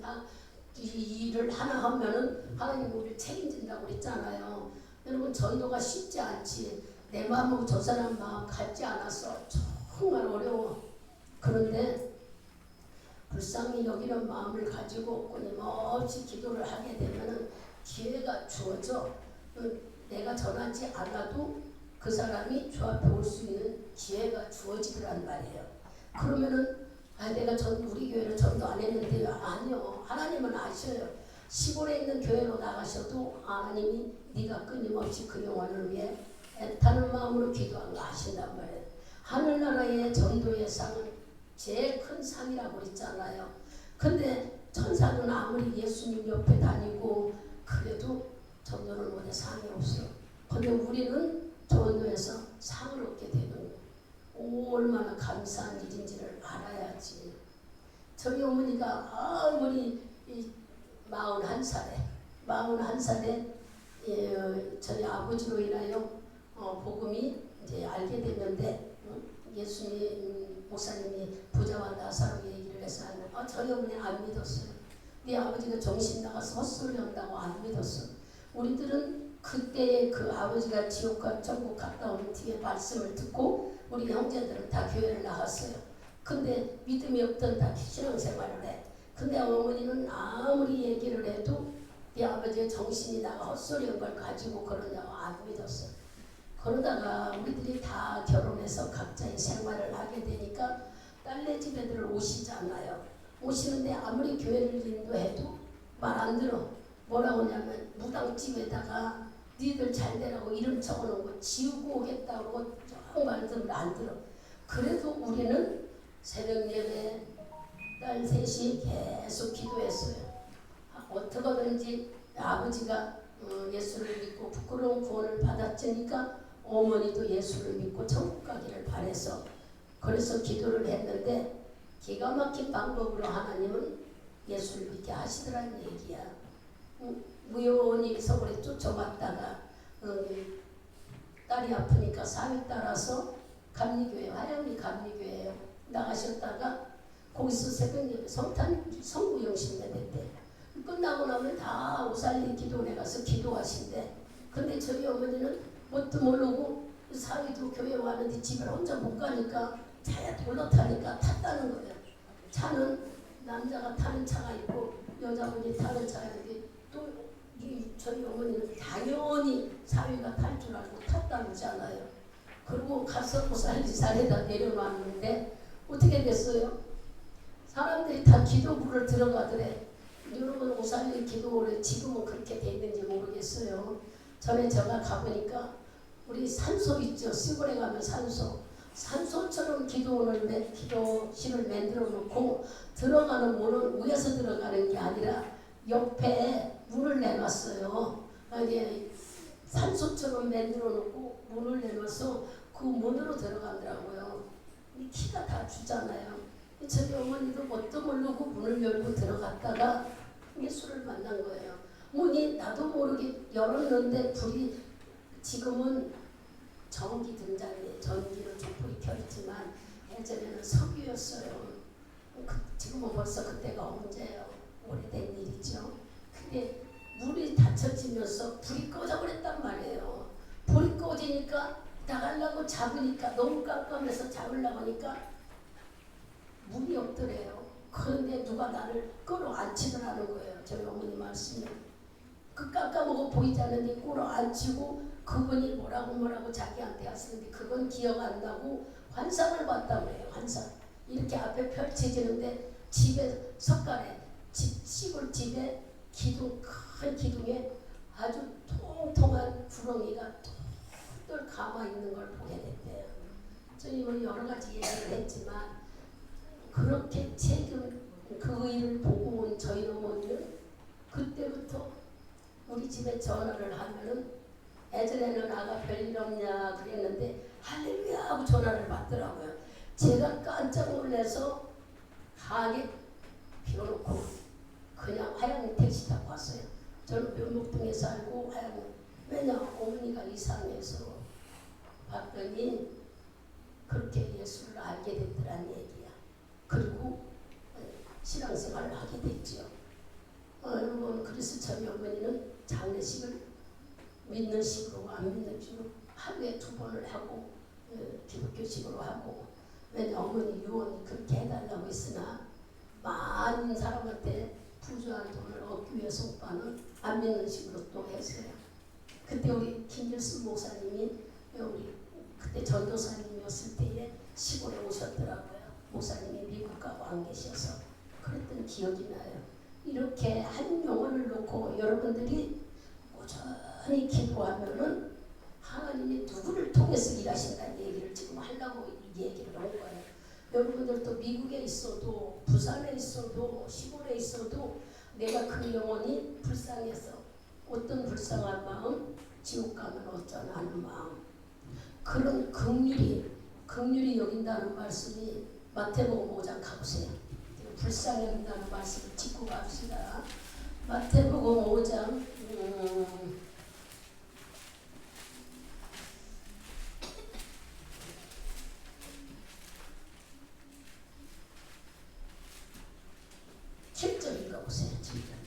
이 일을 하나 하면은 하나님 우리를 책임진다고 그랬잖아요. 여러분 전도가 쉽지 않지. 내 마음하고 저 사람 마음 같지 않아서 정말 어려워. 그런데 불쌍히 여기는 마음을 가지고 끊임없이 기도를 하게 되면 기회가 주어져. 내가 전하지 않아도 그 사람이 주 앞에 올 수 있는 기회가 주어지더란 말이에요. 그러면은 내가 우리 교회를 전도 안 했는데요. 아니요. 하나님은 아셔요. 시골에 있는 교회로 나가셔도 하나님이 네가 끊임없이 그 영혼을 위해 애타는 마음으로 기도한 거 아신단 말이에요. 하늘나라의 전도의 상은 제일 큰 상이라고 그랬잖아요. 근데 천사는 아무리 예수님 옆에 다니고 그래도 전도는 못해 상이 없어. 근데 우리는 전도에서 상을 얻게 되는 거예요. 얼마나 감사한 일인지를 알아야지. 저희 어머니가 아무리 41살에 저희 아버지로 인하여 복음이 이제 알게 됐는데 예수님 목사님이 부자와 나사로 얘기를 해서 저희 어머니 안 믿었어요. 네 아버지가 정신 나가서 헛소리 한다고 안 믿었어. 우리들은 그때의 그 아버지가 지옥과 천국 갔다 온 뒤에 말씀을 듣고 우리 형제들은 다 교회를 나갔어요. 근데 믿음이 없던 다 신앙생활을 해. 근데 어머니는 아무리 얘기를 해도 네 아버지의 정신이 나가 헛소리한 걸 가지고 그러냐고 안 믿었어. 그러다가 우리들이 다 결혼해서 각자의 생활을 하게 되니까 딸네 집 애들 오시잖아요. 오시는데 아무리 교회를 인도해도 말 안 들어. 뭐라고 하냐면 무당집에다가 니들 잘 되라고 이름 적어놓은 거 지우고 오겠다고 정말 안 들어. 그래도 우리는 새벽 예배 딸 셋이 계속 기도했어요. 어떻게든지 아버지가 예수를 믿고 부끄러운 구원을 받았으니까 어머니도 예수를 믿고 천국 가기를 바래서 그래서 기도를 했는데 기가 막힌 방법으로 하나님은 예수를 믿게 하시더라는 얘기야. 무효원이 서울에 쫓아왔다가 딸이 아프니까 사위 따라서 감리교회 화양리 감리교회에 나가셨다가 거기서 새벽예배 성구영신대 됐대. 끝나고 나면 다 오살리 기도원에 가서 기도하신대. 근데 저희 어머니는 뭣도 모르고 사위도 교회 왔는데 집에 혼자 못 가니까 차에 돌러 타니까 탔다는 거예요. 차는 남자가 타는 차가 있고 여자분이 타는 차가 있는데 또 저희 어머니는 당연히 사위가 탈 줄 알고 탔다잖아요. 그리고 가서 오살리산에다 내려놨는데 어떻게 됐어요? 사람들이 다 기도부를 들어가더래. 여러분 오살리 기도를 지금은 그렇게 돼 있는지 모르겠어요. 전에 제가 가보니까 우리 산소 있죠. 시골에 가면 산소처럼 기도실을 만들어 놓고 들어가는 문은 위에서 들어가는 게 아니라 옆에 문을 내놨어요. 이게 산소처럼 만들어 놓고 문을 내놔서 그 문으로 들어가더라고요. 키가 다 주잖아요. 저희 어머니도 뭣도 모르고 문을 열고 들어갔다가 예수를 만난 거예요. 문이 나도 모르게 열었는데 불이 지금은 전기 등잔에 전기로 촛불이 켜있지만 예전에는 석유였어요. 지금은 벌써 그때가 언제예요? 오래된 일이죠. 근데 물이 닫혀지면서 불이 꺼져버렸단 말이에요. 불이 꺼지니까 나가려고 잡으니까 너무 깜깜해서 잡으려고 하니까 물이 없더래요. 그런데 누가 나를 끌어안치더라는 거예요. 저희 어머니 말씀이. 그 깜깜하고 보이지 않는데 끌어안치고 그분이 뭐라고 자기한테 하시는데 그건 기억 안 나고 환상을 봤다고 해요. 환상. 이렇게 앞에 펼쳐지는데 집에 석가래 시골 집에 큰 기둥에 아주 통통한 구렁이가 똘똘 감아 있는 걸 보게 됐대요. 저희 뭐 여러 가지 얘기를 했지만 그렇게 최근 그 일을 보고 온 저희 어머니는 그때부터 우리 집에 전화를 하면은 예전에는 아가 별일 없냐 그랬는데 할렐루야 하고 전화를 받더라고요. 제가 깜짝 놀라서 가게 비워놓고 그냥 화양 택시 타고 왔어요. 저는 면목동에 살고 화양 왜냐 어머니가 이상해서 봤더니 그렇게 예수를 알게 됐더란 얘기야. 그리고 신앙생활을 하게 됐죠. 여러분 그래서 저희 어머니는 장례식을 믿는 식으로 안 믿는 식으로 하루에 2번을 하고 기독교식으로 하고 왜냐 어머니 유언이 그렇게 해달라고 했으나 많은 사람한테 부주한 돈을 얻기 위해서 오빠는 안 믿는 식으로 또 했어요. 그때 우리 김길수 목사님이 우리 그때 전도사님이었을 때에 시골에 오셨더라고요. 목사님이 미국 가고 안 계셔서 그랬던 기억이 나요. 이렇게 한 영혼을 놓고 여러분들이 꾸준히 기도하면은 하나님이 누구를 통해서 일하신다는 얘기를 지금 하려고 이 얘기를 한 거예요. 여러분들도 미국에 있어도 부산에 있어도 시골에 있어도 내가 그 영혼이 불쌍해서 어떤 불쌍한 마음 지옥 가면 어쩌나 하는 마음 그런 긍휼이 긍휼히 여긴다는 말씀이 마태복음 5장 가보세요. 불쌍히 여긴다는 말씀을 짚고 갑시다. 마태복음 5장 7절 읽어보세요. 7절.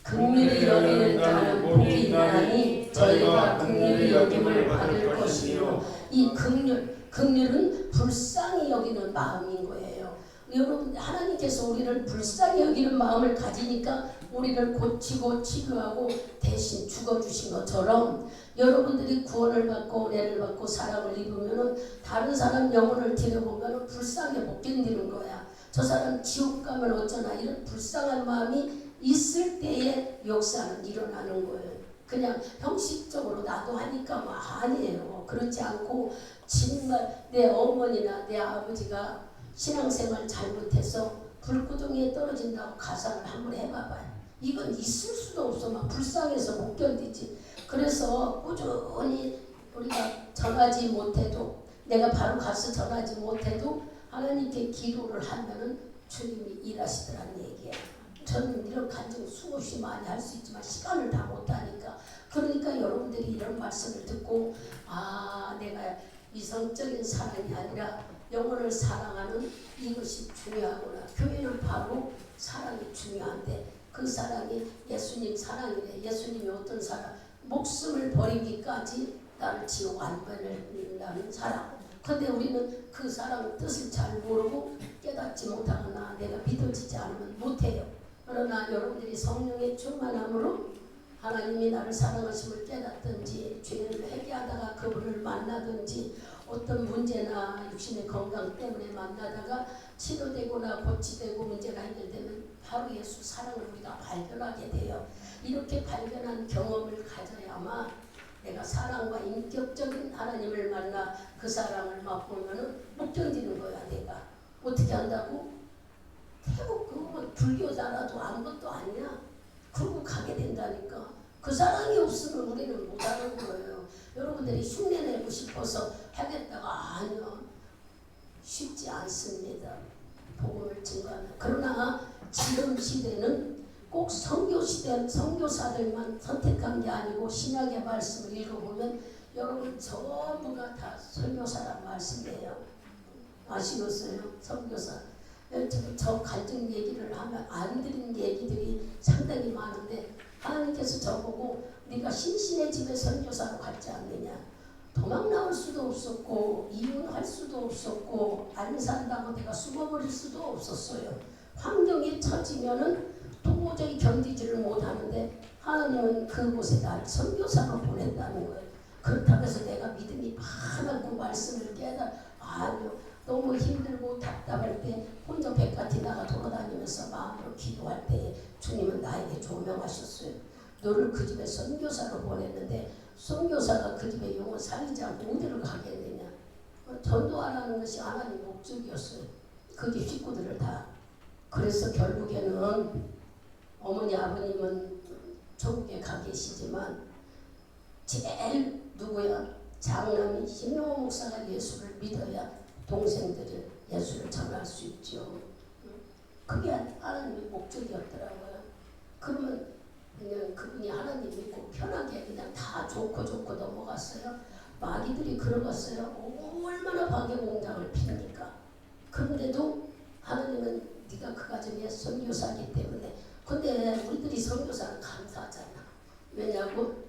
긍휼히 여기는 자는 복이 있나니 저희가 긍휼히 여김을 받을 것이요. 이 긍휼은 불쌍히 여기는 마음인 거예요. 여러분, 하나님께서 우리를 불쌍히 여기는 마음을 가지니까 우리를 고치고 치료하고 대신 죽어주신 것처럼 여러분들이 구원을 받고 은혜를 받고 사랑을 입으면 다른 사람 영혼을 들여보면 불쌍히 못 견디는 거야. 저 사람 지옥 가면 어쩌나, 이런 불쌍한 마음이 있을 때에 역사는 일어나는 거예요. 그냥 형식적으로 나도 하니까 뭐 아니에요. 그렇지 않고 정말 내 어머니나 내 아버지가 신앙생활 잘못해서 불구덩이에 떨어진다고 가상을 한번 해봐봐요. 이건 있을 수도 없어. 막 불쌍해서 못 견디지. 그래서 꾸준히 우리가 전하지 못해도, 내가 바로 가서 전하지 못해도 하나님께 기도를 하면은 주님이 일하시더라는 얘기야. 저는 이런 간증 수없이 많이 할 수 있지만 시간을 다 못하니까. 그러니까 여러분들이 이런 말씀을 듣고, 아, 내가 이성적인 사랑이 아니라 영혼을 사랑하는 이것이 중요하구나. 교회는 바로 사랑이 중요한데 그 사랑이 예수님 사랑이래. 예수님이 어떤 사랑? 목숨을 버리기까지 나를 지옥 안 보내는 사랑. 근데 우리는 그 사랑의 뜻을 잘 모르고 깨닫지 못하거나 내가 믿어지지 않으면 못해요. 그러나 여러분들이 성령의 충만함으로 하나님이 나를 사랑하심을 깨닫든지 죄를 회개하다가 그분을 만나든지 어떤 문제나 육신의 건강 때문에 만나다가 치료되거나 고치되고 문제가 해결되면 바로 예수 사랑을 우리가 발견하게 돼요. 이렇게 발견한 경험을 가져야만 내가 사랑과 인격적인 하나님을 만나 그 사랑을 맛보면은 못 견디는 거야. 내가 어떻게 한다고? 태국 그 불교자라도 아무것도 아니야. 그러고 가게 된다니까. 그 사랑이 없으면 우리는 못 하는 거예요. 여러분들이 흉내내고 싶어서 하겠다가 아니요. 쉽지 않습니다. 복음을 증거하는. 그러나 지금 시대는 꼭 선교사들만 선택한 게 아니고 신약의 말씀을 읽어보면 여러분 전부가 다 선교사란 말씀이에요. 아시겠어요? 선교사. 저 갈등 얘기를 하면 안 들은 얘기들이 상당히 많은데 하나님께서 저보고 네가 신신의 집에 선교사로 갔지 않느냐. 도망 나올 수도 없었고 이혼할 수도 없었고 안 산다고 내가 숨어버릴 수도 없었어요. 환경이 처지면은 도저히 견디지를 못하는데 하나님은 그곳에 나를 선교사로 보낸다는 거예요. 그렇다고 해서 내가 믿음이 많았고 말씀을 아니요. 너무 힘들고 답답할 때 혼자 백같이 나가 돌아다니면서 마음으로 기도할 때 주님은 나에게 조명하셨어요. 너를 그 집에 선교사로 보냈는데 선교사가 그 집에 영혼 살리지 않고 어디를 가겠느냐. 전도하라는 것이 하나님 목적이었어요. 그 집 식구들을 다. 그래서 결국에는 어머니 아버님은 천국에 가 계시지만 제일 누구야? 장남이 신용호 목사가 예수를 믿어야 동생들이 예수를 전할 수 있죠. 그게 하나님의 목적이었더라고요. 그러면 그냥 그분이 하나님 믿고 편하게 그냥 다 좋고 넘어갔어요. 마귀들이 그러갔어요. 얼마나 박의 공장을 핍니까? 그런데도 하나님은 네가 그 가정에 선교사이기 때문에. 근데 우리들이 선교사는 감사하잖아. 왜냐고?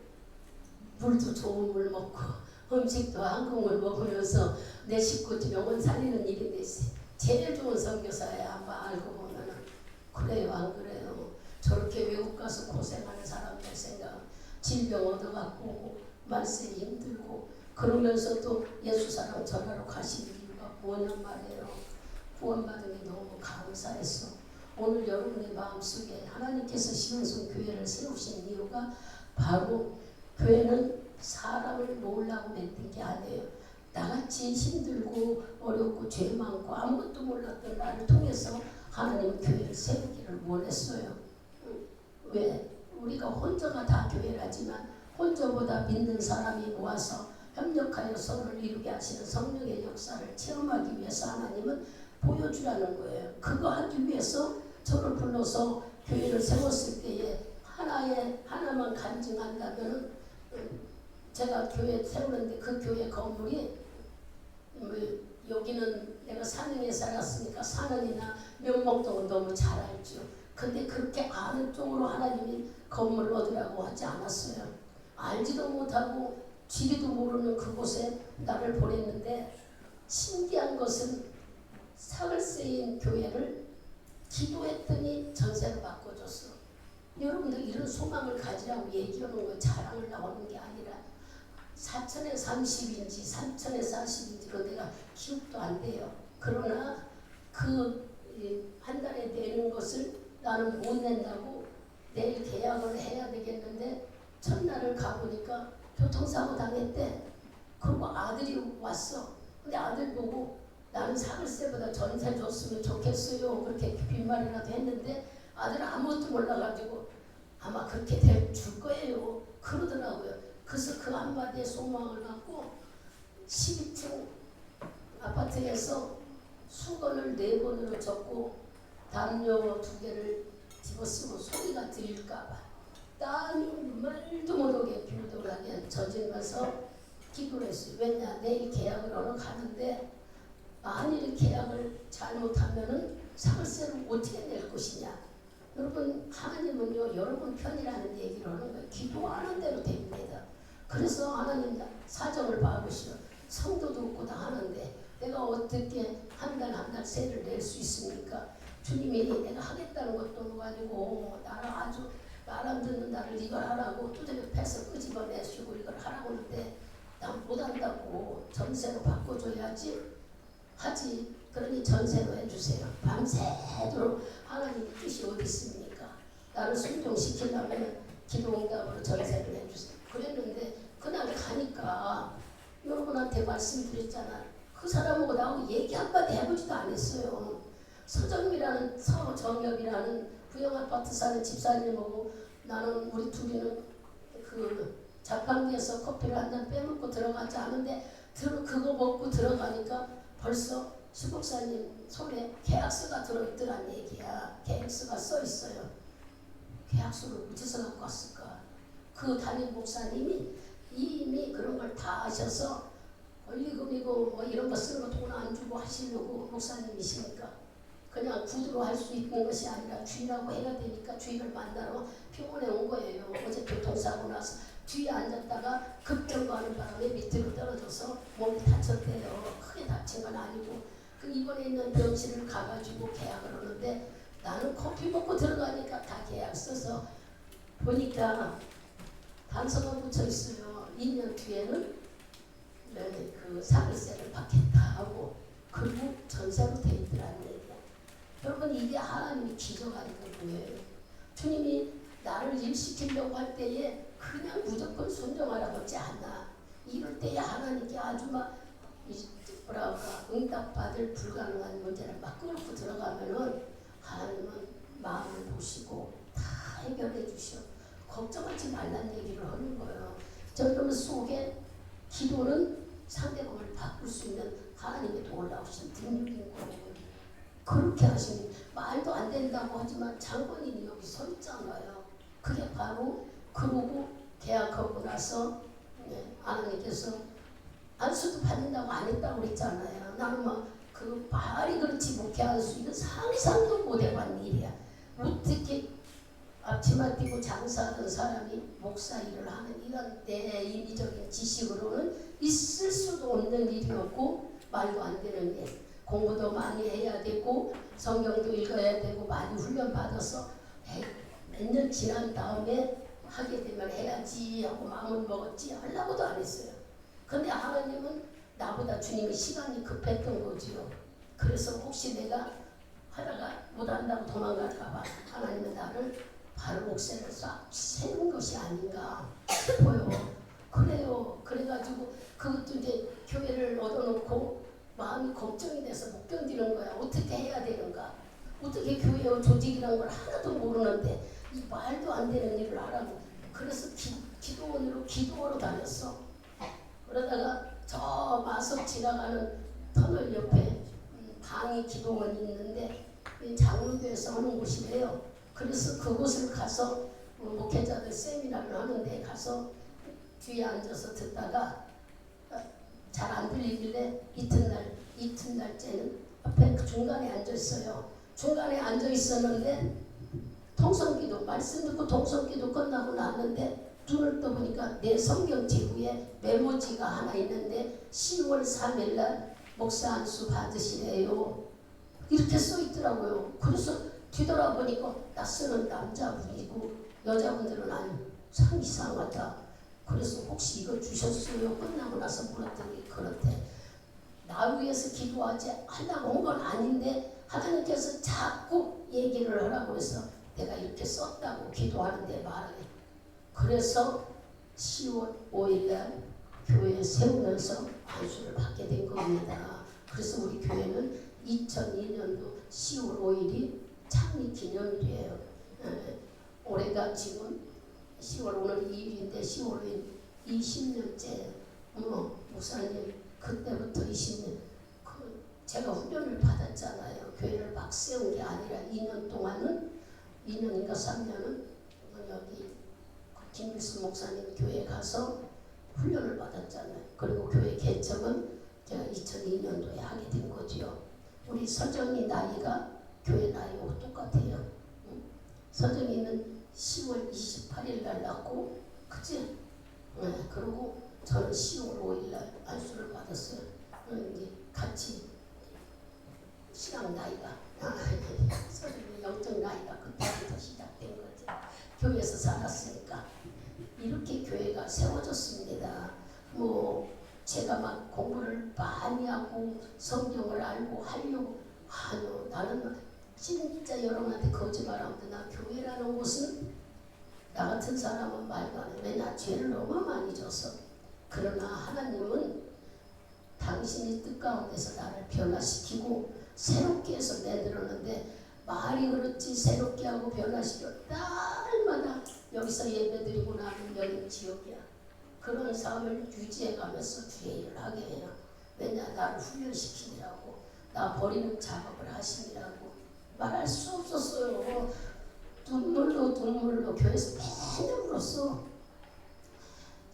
물도 좋은 물 먹고 음식도 한국물 먹으면서 내 식구 영혼 살리는 일인데 제일 좋은 선교사야. 한번 알고 보면은. 그래요, 안 그래요? 저렇게 외국 가서 고생하는 사람들 생각, 질병 얻어갖고 말세 힘들고 그러면서도 예수 사랑 전하러 가시는 이유가 뭐냔 말이에요. 구원받은 게 너무 감사했어. 오늘 여러분의 마음속에 하나님께서 신흥성 교회를 세우신 이유가 바로 교회는 사람을 놓으려고 만든 게 아니에요. 나같이 힘들고 어렵고 죄 많고 아무것도 몰랐던 나를 통해서 하나님은 교회를 세우기를 원했어요. 왜? 우리가 혼자가 다 교회라지만 혼자보다 믿는 사람이 모아서 협력하여 서로를 이루게 하시는 성령의 역사를 체험하기 위해서 하나님은 보여주라는 거예요. 그거 하기 위해서 저를 불러서 교회를 세웠을 때에 하나만 간증한다면은 제가 교회 세우는데 그 교회 건물이 여기는 내가 산흥에 살았으니까 산흥이나 면목동은 너무 잘 알죠. 근데 그렇게 아는 쪽으로 하나님이 건물을 얻으라고 하지 않았어요. 알지도 못하고 지리도 모르는 그곳에 나를 보냈는데 신기한 것은 사글세인 교회를 기도했더니 전세로 바꿔줬어. 여러분들 이런 소망을 가지라고 얘기하는 거 자랑을 나오는 게 아니라 4천에 30인지 3천에 40인지로 내가 기억도 안 돼요. 그러나 그 한 달에 내는 것을 나는 못 낸다고 내일 계약을 해야 되겠는데 첫날을 가보니까 교통사고 당했대. 그리고 아들이 왔어. 근데 아들 보고 나는 사글세보다 전세 줬으면 좋겠어요. 그렇게 빈말이라도 했는데 아들은 아무것도 몰라가지고 아마 그렇게 줄 거예요. 그러더라고요. 그래서 그 한마디에 소망을 갖고 12층 아파트에서 수건을 4번으로 접고 담요 2개를 집어쓰고 소리가 들릴까봐 땀이 말도 못하게 비오더라게 젖으면서 기도를 했어요. 왜냐 내일 계약을 하러 가는데 만일 계약을 잘못하면은 사글세를 어떻게 낼 것이냐. 여러분 하나님은요 여러분 편이라는 얘기를 하는 거예요. 기도하는 대로 됩니다. 그래서 하나님 사정을 봐보시오. 성도도 없고 다 하는데 내가 어떻게 한 달 세를 낼 수 있습니까? 주님이 내가 하겠다는 것도 가지고 나를 아주 말 안 듣는 나를 이걸 하라고 두드려 패서 끄집어내시고 이걸 하라고 하는데 난 못한다고 전세로 바꿔줘야지 하지. 그러니 전세로 해주세요. 밤새도록 하나님 뜻이 어디 있습니까? 나를 순종시키려면 기도응답으로 전세를 해주세요. 그랬는데 그날 가니까 여러분한테 말씀드렸잖아. 그 사람하고 나하고 얘기 한마디 해보지도 않았어요. 서정엽이라는 부영아파트 사는 집사님하고 나는 우리 둘이는 그 자판기에서 커피를 한 잔 빼먹고 들어가지 않은데 그거 먹고 들어가니까 벌써 수복사님 손에 계약서가 들어있더란 얘기야. 계약서가 써있어요. 계약서를 어디서 갖고 왔을까? 그 담임 목사님이 이미 그런 걸 다 아셔서 권리금이고 뭐 이런 거 쓰는 거 돈 안 주고 하시려고 목사님이시니까 그냥 구두로 할 수 있는 것이 아니라 주의라고 해야 되니까 주의를 만나러 병원에 온 거예요. 어제 교통사고 나서 뒤에 앉았다가 급정거하는 바람에 밑으로 떨어져서 몸이 다쳤대요. 크게 다친 건 아니고 그 입원해 있는 병실을 가가지고 계약을 하는데 나는 커피 먹고 들어가니까 다 계약 써서 보니까 단서가 붙여 있어요. 2년 뒤에는 그 사글세를 받겠다 하고 그리고 전세로 돼 있더라는 얘기야. 여러분 이게 하나님이 기적하는 거예요. 주님이 나를 일시키려고 할 때에 그냥 무조건 순종하라고 하지 않아. 이럴 때에 하나님께 아주 막 응답받을 불가능한 문제를 막 끌고 들어가면은 하나님은 마음을 보시고 다 해결해 주셔. 걱정하지 말란 얘기를 하는 거예요. 여러분 속에 기도는 상대방을 바꿀 수 있는 하나님의 놀라우신 능력인 거예요. 그렇게 하시니 말도 안 된다고 하지만 장본인이 여기 서 있잖아요. 그게 바로 그러고 계약하고 나서 하나님께서 안수도 받는다고 안 했다고 그랬잖아요. 나는 막 그 말이 그렇지 못해 할 수 있는 상상도 못 해본 일이야. 어떻게 앞치마 띄고 장사하던 사람이 목사 일을 하는 이런 내 인위적인 지식으로는 있을 수도 없는 일이었고 말도 안 되는 일. 공부도 많이 해야 되고 성경도 읽어야 되고 많이 훈련 받아서 몇 년 지난 다음에 하게 되면 해야지 하고 마음을 먹었지 하려고도 안 했어요. 근데 하나님은 나보다 주님이 시간이 급했던 거지요. 그래서 혹시 내가 하다가 못한다고 도망갈까봐 하나님은 나를 바로 옥새를 싹 세운 것이 아닌가 싶어요. 그래요. 그래가지고 그것도 이제 교회를 얻어놓고 마음이 걱정이 돼서 못 견디는 거야. 어떻게 해야 되는가? 어떻게 교회의 조직이라는 걸 하나도 모르는데 이 말도 안 되는 일을 하라고. 그래서 기도원으로 기도하러 다녔어. 그러다가 지나가는 터널 옆에 강의 기도원이 있는데 장로교에서 하는 곳이래요. 그래서 그곳을 가서 목회자들 세미나를 하는데 가서 뒤에 앉아서 듣다가 잘 안 들리길래 이튿날째는 앞에 중간에 앉아 있어요. 중간에 앉아 있었는데 통성기도 말씀 듣고 통성기도 끝나고 났는데 눈을 떠보니까 내 성경 제후에 메모지가 하나 있는데 10월 3일날 목사 안수 받으시래요. 이렇게 써 있더라고요. 그래서 뒤돌아보니까 낯서는 남자분이고 여자분들은 아니 참 이상하다. 그래서 혹시 이거 주셨어요? 끝나고 나서 물었더니 그렇대. 나 위해서 기도하지 하려고 온 건 아닌데 하나님께서 자꾸 얘기를 하라고 해서 내가 이렇게 썼다고 기도하는데 말하네. 그래서 10월 5일날 교회 세우면서 안수를 받게 된 겁니다. 그래서 우리 교회는 2002년도 10월 5일이 창립 기념일이에요. 올해가 지금 10월 오늘 2일인데 10월 5일 20년째 목사님 그때부터 20년 제가 훈련을 받았잖아요. 교회를 막 세운 게 아니라 2년 동안은 2년인가 3년은 여기 김일수 목사님 교회에 가서 훈련을 받았잖아요. 그리고 교회 개척은 제가 2002년도에 하게 된 거죠. 우리 서정이 나이가 교회 나이하고 똑같아요. 서정이는 10월 28일 날 낳고 그치? 그리고 저는 10월 5일 날 안수를 받았어요. 이제 같이 신앙 나이가 서정이 영적 나이가 그때부터 시작된 거죠. 교회에서 살았으니까 이렇게 교회가 세워졌습니다. 제가 막 공부를 많이 하고 성경을 알고 하려고 아니요. 나는 진짜 여러분한테 거짓말하면 나 교회라는 곳은 나 같은 사람은 말도 안 해. 왜냐? 죄를 너무 많이 져서. 그러나 하나님은 당신이 뜻 가운데서 나를 변화시키고 새롭게 해서 내들었는데 말이 그렇지 새롭게 하고 변화시켜 날마다 여기서 예배드리고 나면 여기 지역이야. 그런 삶을 유지해가면서 주의 일을 하게 해요. 왜냐? 나를 훈련시키느라고 나 버리는 작업을 하시느라고 말할 수 없었어요. 눈물로 교회에서 맨날 울었어.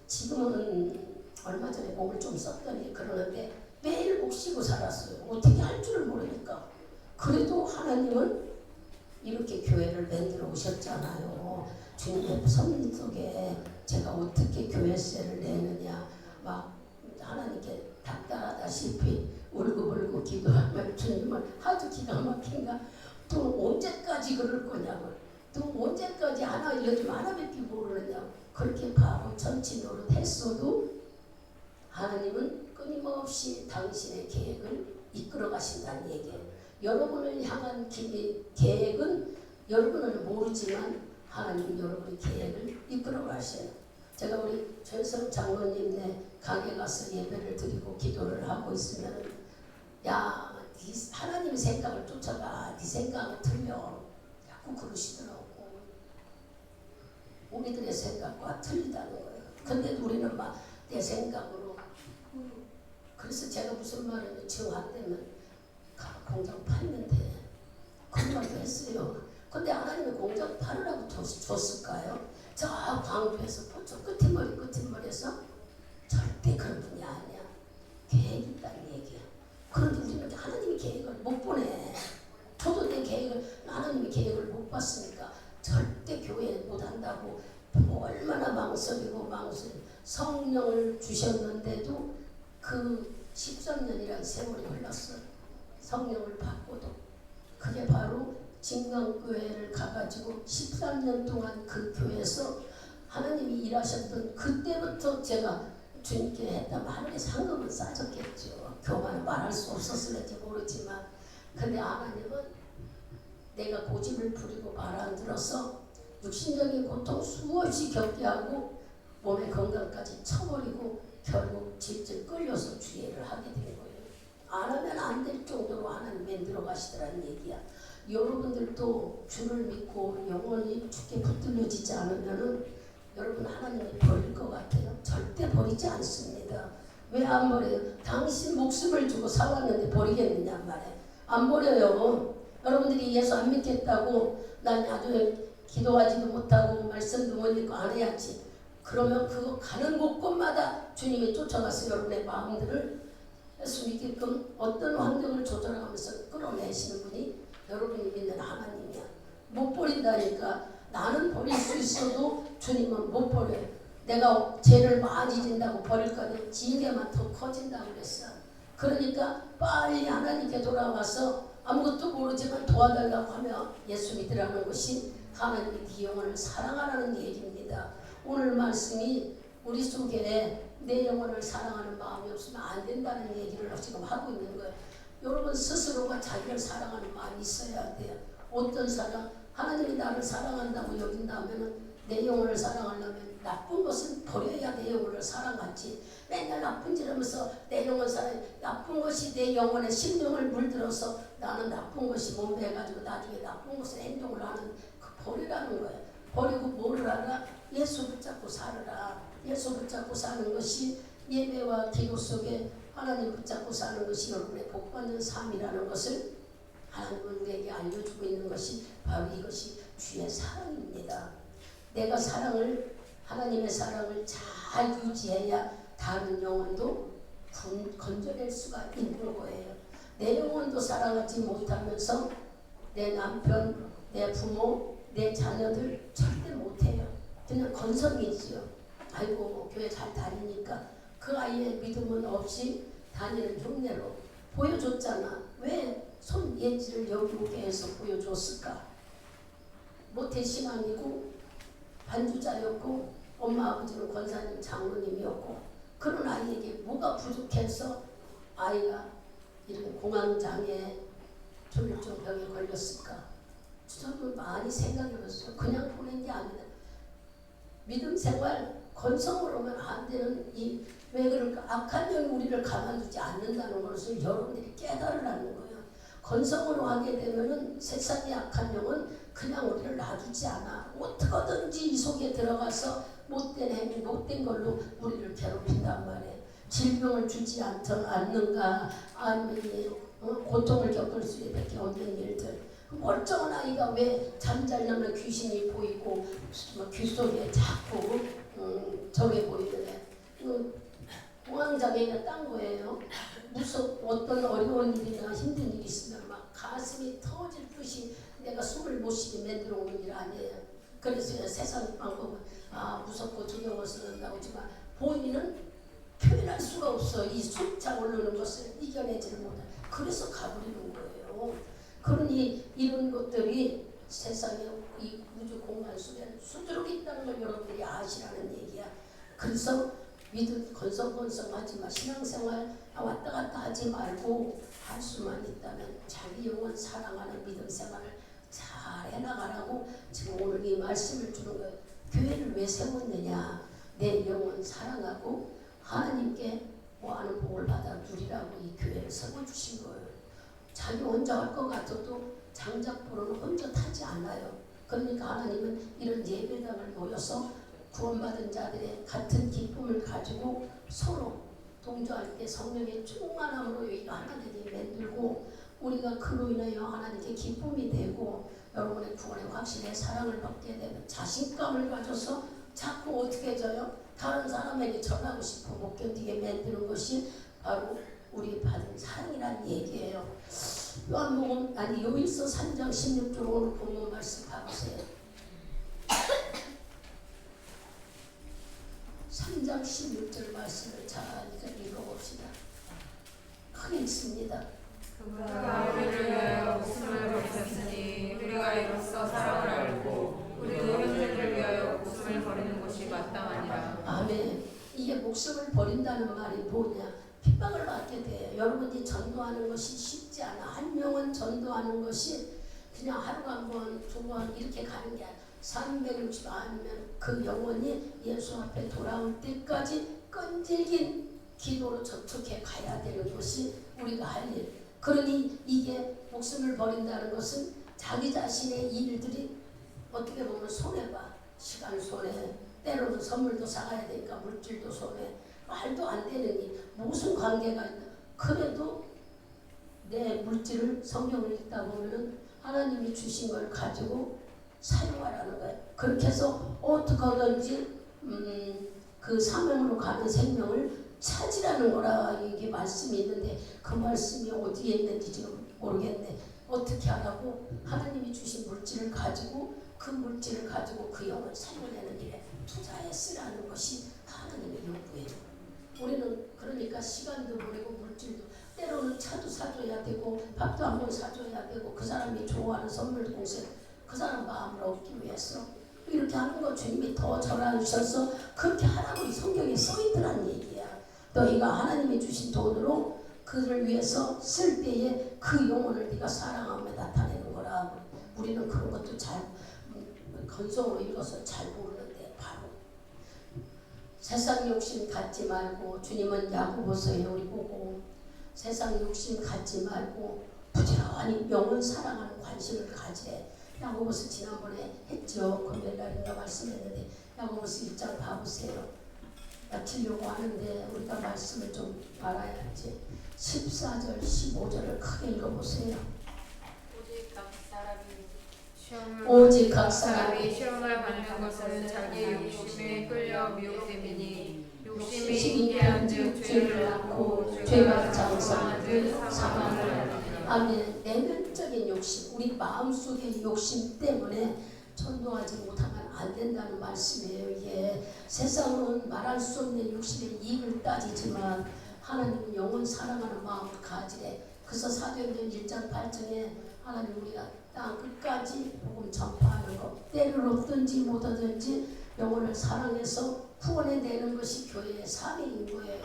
지금은 얼마 전에 몸을 좀 썼더니 그러는데 매일 목 쉬고 살았어요. 어떻게 할 줄을 모르니까. 그래도 하나님은 이렇게 교회를 만들어 오셨잖아요. 주님의 섭리 속에 제가 어떻게 교회세를 내느냐 막 하나님께 닥달하다시피 울고불고 기도하면 주님은 하도 기가 막힌가 또 언제까지 그럴 거냐고 또 언제까지 요즘 하나밖에 모르느냐고 그렇게 바로 전치 노릇 했어도 하나님은 끊임없이 당신의 계획을 이끌어 가신다는 얘기예요. 여러분을 향한 계획은 여러분은 모르지만 하나님은 여러분의 계획을 이끌어 가셔요. 제가 우리 최성 장로님네 강에 가서 예배를 드리고 기도를 하고 있으면 야, 하나님의 생각을 쫓아가. 네 생각은 틀려. 자꾸 그러시더라고. 우리들의 생각과 틀리다는 거예요. 근데 우리는 막 내 생각으로 그래서 제가 무슨 말을 정한다면 공장 팔면 돼. 그런 말도 했어요. 근데 하나님이 공장 팔으라고 줬을까요? 저 광주에서 저 끄트머리에서 절대 그런 분이 아니야. 계획이 있다는 얘기야. 그런데 우리는 하나님의 계획을 못 보내. 저도 내 계획을 하나님의 계획을 못 봤으니까 절대 교회 못 한다고 얼마나 망설이고 성령을 주셨는데도 그 13년이라는 세월이 흘렀어요. 성령을 받고도 그게 바로 진강교회를 가가지고 13년 동안 그 교회에서 하나님이 일하셨던 그때부터 제가 주님께 했다면 하나님의 상급은 싸졌겠죠. 교만은 말할 수 없었을지 모르지만 근데 하나님은 내가 고집을 부리고 말 안 들어서 육신적인 고통 수없이 겪게 하고 몸의 건강까지 쳐버리고 결국 질질 끌려서 주의를 하게 된 거예요. 안 하면 안 될 정도로 하나님 만들어 가시더라는 얘기야. 여러분들도 주를 믿고 영원히 주께 붙들려지지 않으면은 여러분 하나님이 버릴 것 같아요. 절대 버리지 않습니다. 왜 안 버려요? 당신 목숨을 주고 사왔는데 버리겠느냐 말이에요. 안 버려요. 여러분들이 예수 안 믿겠다고 난 아주 기도하지도 못하고 말씀도 못 읽고 안 해야지. 그러면 그거 가는 곳곳마다 주님이 쫓아가서 여러분의 마음들을 예수 믿게끔 어떤 환경을 조절하면서 끌어내시는 분이 여러분이 믿는 하나님이야. 못 버린다니까. 나는 버릴 수 있어도 주님은 못 버려요. 내가 죄를 많이 진다고 버릴 거는 징계만 더 커진다고 그랬어. 그러니까 빨리 하나님께 돌아와서 아무것도 모르지만 도와달라고 하며 예수 믿으라는 것이 하나님이 네 영혼을 사랑하라는 얘기입니다. 오늘 말씀이 우리 속에 내 영혼을 사랑하는 마음이 없으면 안 된다는 얘기를 지금 하고 있는 거예요. 여러분 스스로가 자기를 사랑하는 마음이 있어야 돼요. 어떤 사랑? 하나님이 나를 사랑한다고 여긴다면 내 영혼을 사랑하려면 나쁜 것은 버려야 내 영혼을 사랑하지. 맨날 나쁜 짓 하면서 내 영혼 사랑, 나쁜 것이 내 영혼의 심령을 물들어서 나는 나쁜 것이 몸배해가지고 나중에 나쁜 것을 행동을 하는 그 버리라는 거예요. 버리고 뭐를 하라? 예수 붙잡고 살아라. 예수 붙잡고 사는 것이 예배와 기도 속에 하나님 붙잡고 사는 것이 여러분의 복받는 삶이라는 것을 하나님은 우리에게 알려주고 있는 것이 바로 이것이 주의 사랑입니다. 내가 사랑을 하나님의 사랑을 잘 유지해야 다른 영혼도 건져낼 수가 있는 거예요. 내 영혼도 사랑하지 못하면서 내 남편, 내 부모, 내 자녀들 절대 못해요. 그냥 건성이지요. 아이고 교회 잘 다니니까 그 아이의 믿음은 없이 다니는 흉내로 보여줬잖아. 왜 손예지를 여기 오게 해서 보여줬을까? 모태신앙이고 반주자였고 엄마 아버지는 권사님 장로님이었고 그런 아이에게 뭐가 부족해서 아이가 이런 공황장애 조울증병에 걸렸을까? 저도 많이 생각해봤어요. 그냥 보낸 게 아니라 믿음 생활 건성으로만 안 되는 이 왜 그럴까? 악한 영이 우리를 가만두지 않는다는 것을 여러분들이 깨달으라는 거예요. 건성으로 하게 되면은 세상의 악한 영은 그냥 우리를 놔두지 않아. 어떻게든지 이 속에 들어가서 못된 행위, 못된 걸로 우리를 괴롭힌단 말이에요. 질병을 주지 않는가, 아니면 고통을 겪을 수밖에 없는 일들. 멀쩡한 아이가 왜 잠자려면 귀신이 보이고 귀 속에 자꾸 저게 보이는데 공황장애가 딴 거예요. 어떤 어려운 일이나 힘든 일이 있으면 막 가슴이 터질 듯이 내가 숨을 못 쉬게 만들어 오는 일 아니에요. 그래서 세상 방법은 무섭고 두려워서 그런다고 하지만 본인은 표현할 수가 없어. 이 숫자 오르는 것을 이겨내지를 못해. 그래서 가버리는 거예요. 그러니 이런 것들이 세상에 이 우주 공간 속에 수두룩 있다는 걸 여러분들이 아시라는 얘기야. 그래서 믿음 건성건성하지만 신앙생활 왔다 갔다 하지 말고 할 수만 있다면 자기 영혼 사랑하는 믿음 생활을 잘 해나가라고 지금 오늘 이 말씀을 주는 거예요. 교회를 왜 세웠느냐? 내 영혼 사랑하고 하나님께 뭐하는 복을 받아 누리라고 이 교회를 세워주신 거예요. 자기 혼자 할 것 같아도 장작불은 혼자 타지 않아요. 그러니까 하나님은 이런 예배당을 모여서 구원받은 자들의 같은 기쁨을 가지고 서로 동조할 때 성령의 충만함으로 하나님이 만들고 우리가 그로 인하여 하나님께 기쁨이 되고 여러분의 구원의 확신의 사랑을 받게 되면 자신감을 가져서 자꾸 어떻게 져요? 다른 사람에게 전하고 싶어 못 견디게 만드는 것이 바로 우리 받은 사랑이란 얘기예요. 요한복음 요일서 3장 16절 오늘 본문 말씀 봐보세요. 3장 16절 말씀을 잘 읽어봅시다. 크게 읽습니다. 그가 우리를 위하여 목숨을 버리셨으니 우리가 이로써 사랑을 알고 우리도 형제들을 위하여 목숨을 버리는 것이 마땅하니라. 아멘. 이게 목숨을 버린다는 말이 뭐냐? 핍박을 받게 돼요. 여러분이 전도하는 것이 쉽지 않아. 한 명은 전도하는 것이 그냥 하루가 한 번, 두 번 이렇게 가는 게 아니라 360 아니면 그 영혼이 예수 앞에 돌아올 때까지 끈질긴 기도로 접촉해 가야 되는 것이 우리가 할 일. 그러니 이게 목숨을 버린다는 것은 자기 자신의 일들이 어떻게 보면 손해봐. 시간 손해, 때로는 선물도 사가야 되니까 물질도 손해, 말도 안 되는 일. 무슨 관계가 있나? 그래도 내 물질을 성경을 읽다 보면은 하나님이 주신 걸 가지고 사용하라는 거예요. 그렇게 해서 어떻게 하든지 그 사명으로 가는 생명을 찾으라는 거라 이게 말씀이 있는데 그 말씀이 어디에 있는지 지금 모르겠네. 어떻게 하라고? 하나님이 주신 물질을 가지고 그 물질을 가지고 그 영을 살려내는 일에 투자해 쓰라는 것이 하나님의 요구예요. 우리는 그러니까 시간도 보내고 물질도 때로는 차도 사줘야 되고 밥도 한번 사줘야 되고 그 사람이 좋아하는 선물 공세 그 사람 마음을 얻기 위해서 이렇게 하는 거 주님이 더 전하셔서 그렇게 하라고 이 성경에 써있더란 얘기야. 너희가 하나님이 주신 돈으로 그를 위해서 쓸 때에 그 영혼을 네가 사랑하며 나타내는 거라. 우리는 그런 것도 잘 건성으로 읽어서 잘 모르는데 바로 세상 욕심 갖지 말고 주님은 야고보서에 우리 보고 세상 욕심 갖지 말고 부지런히 영혼 사랑하는 관심을 가지래. 야고보서 지난번에 했죠. 금요일날인가 말씀했는데 야고보서 1장 봐보세요. 마치려고 하는데 우리가 말씀을 좀 알아야지. 14절 15절을 크게 읽어보세요. 오직 각 사람이 시험을 받는 것은 자기의 욕심에 끌려 미혹됨이니 욕심이 인기한즉 죄를 낳고 죄가 장성한즉 사망을 하느니라. 아멘. 내면적인 욕심, 우리 마음속의 욕심 때문에 전도하지 못하면 안 된다는 말씀이에요. 이게 세상은 말할 수 없는 욕심의 이익을 따지지만 하나님은 영원 사랑하는 마음을 가지래. 그래서 사도행전 1장 8절에 하나님 우리가 땅 끝까지 복음 전파하는 것, 때를 얻든지 못 얻든지 영혼을 사랑해서 후원해내는 것이 교회의 사명인 거예요.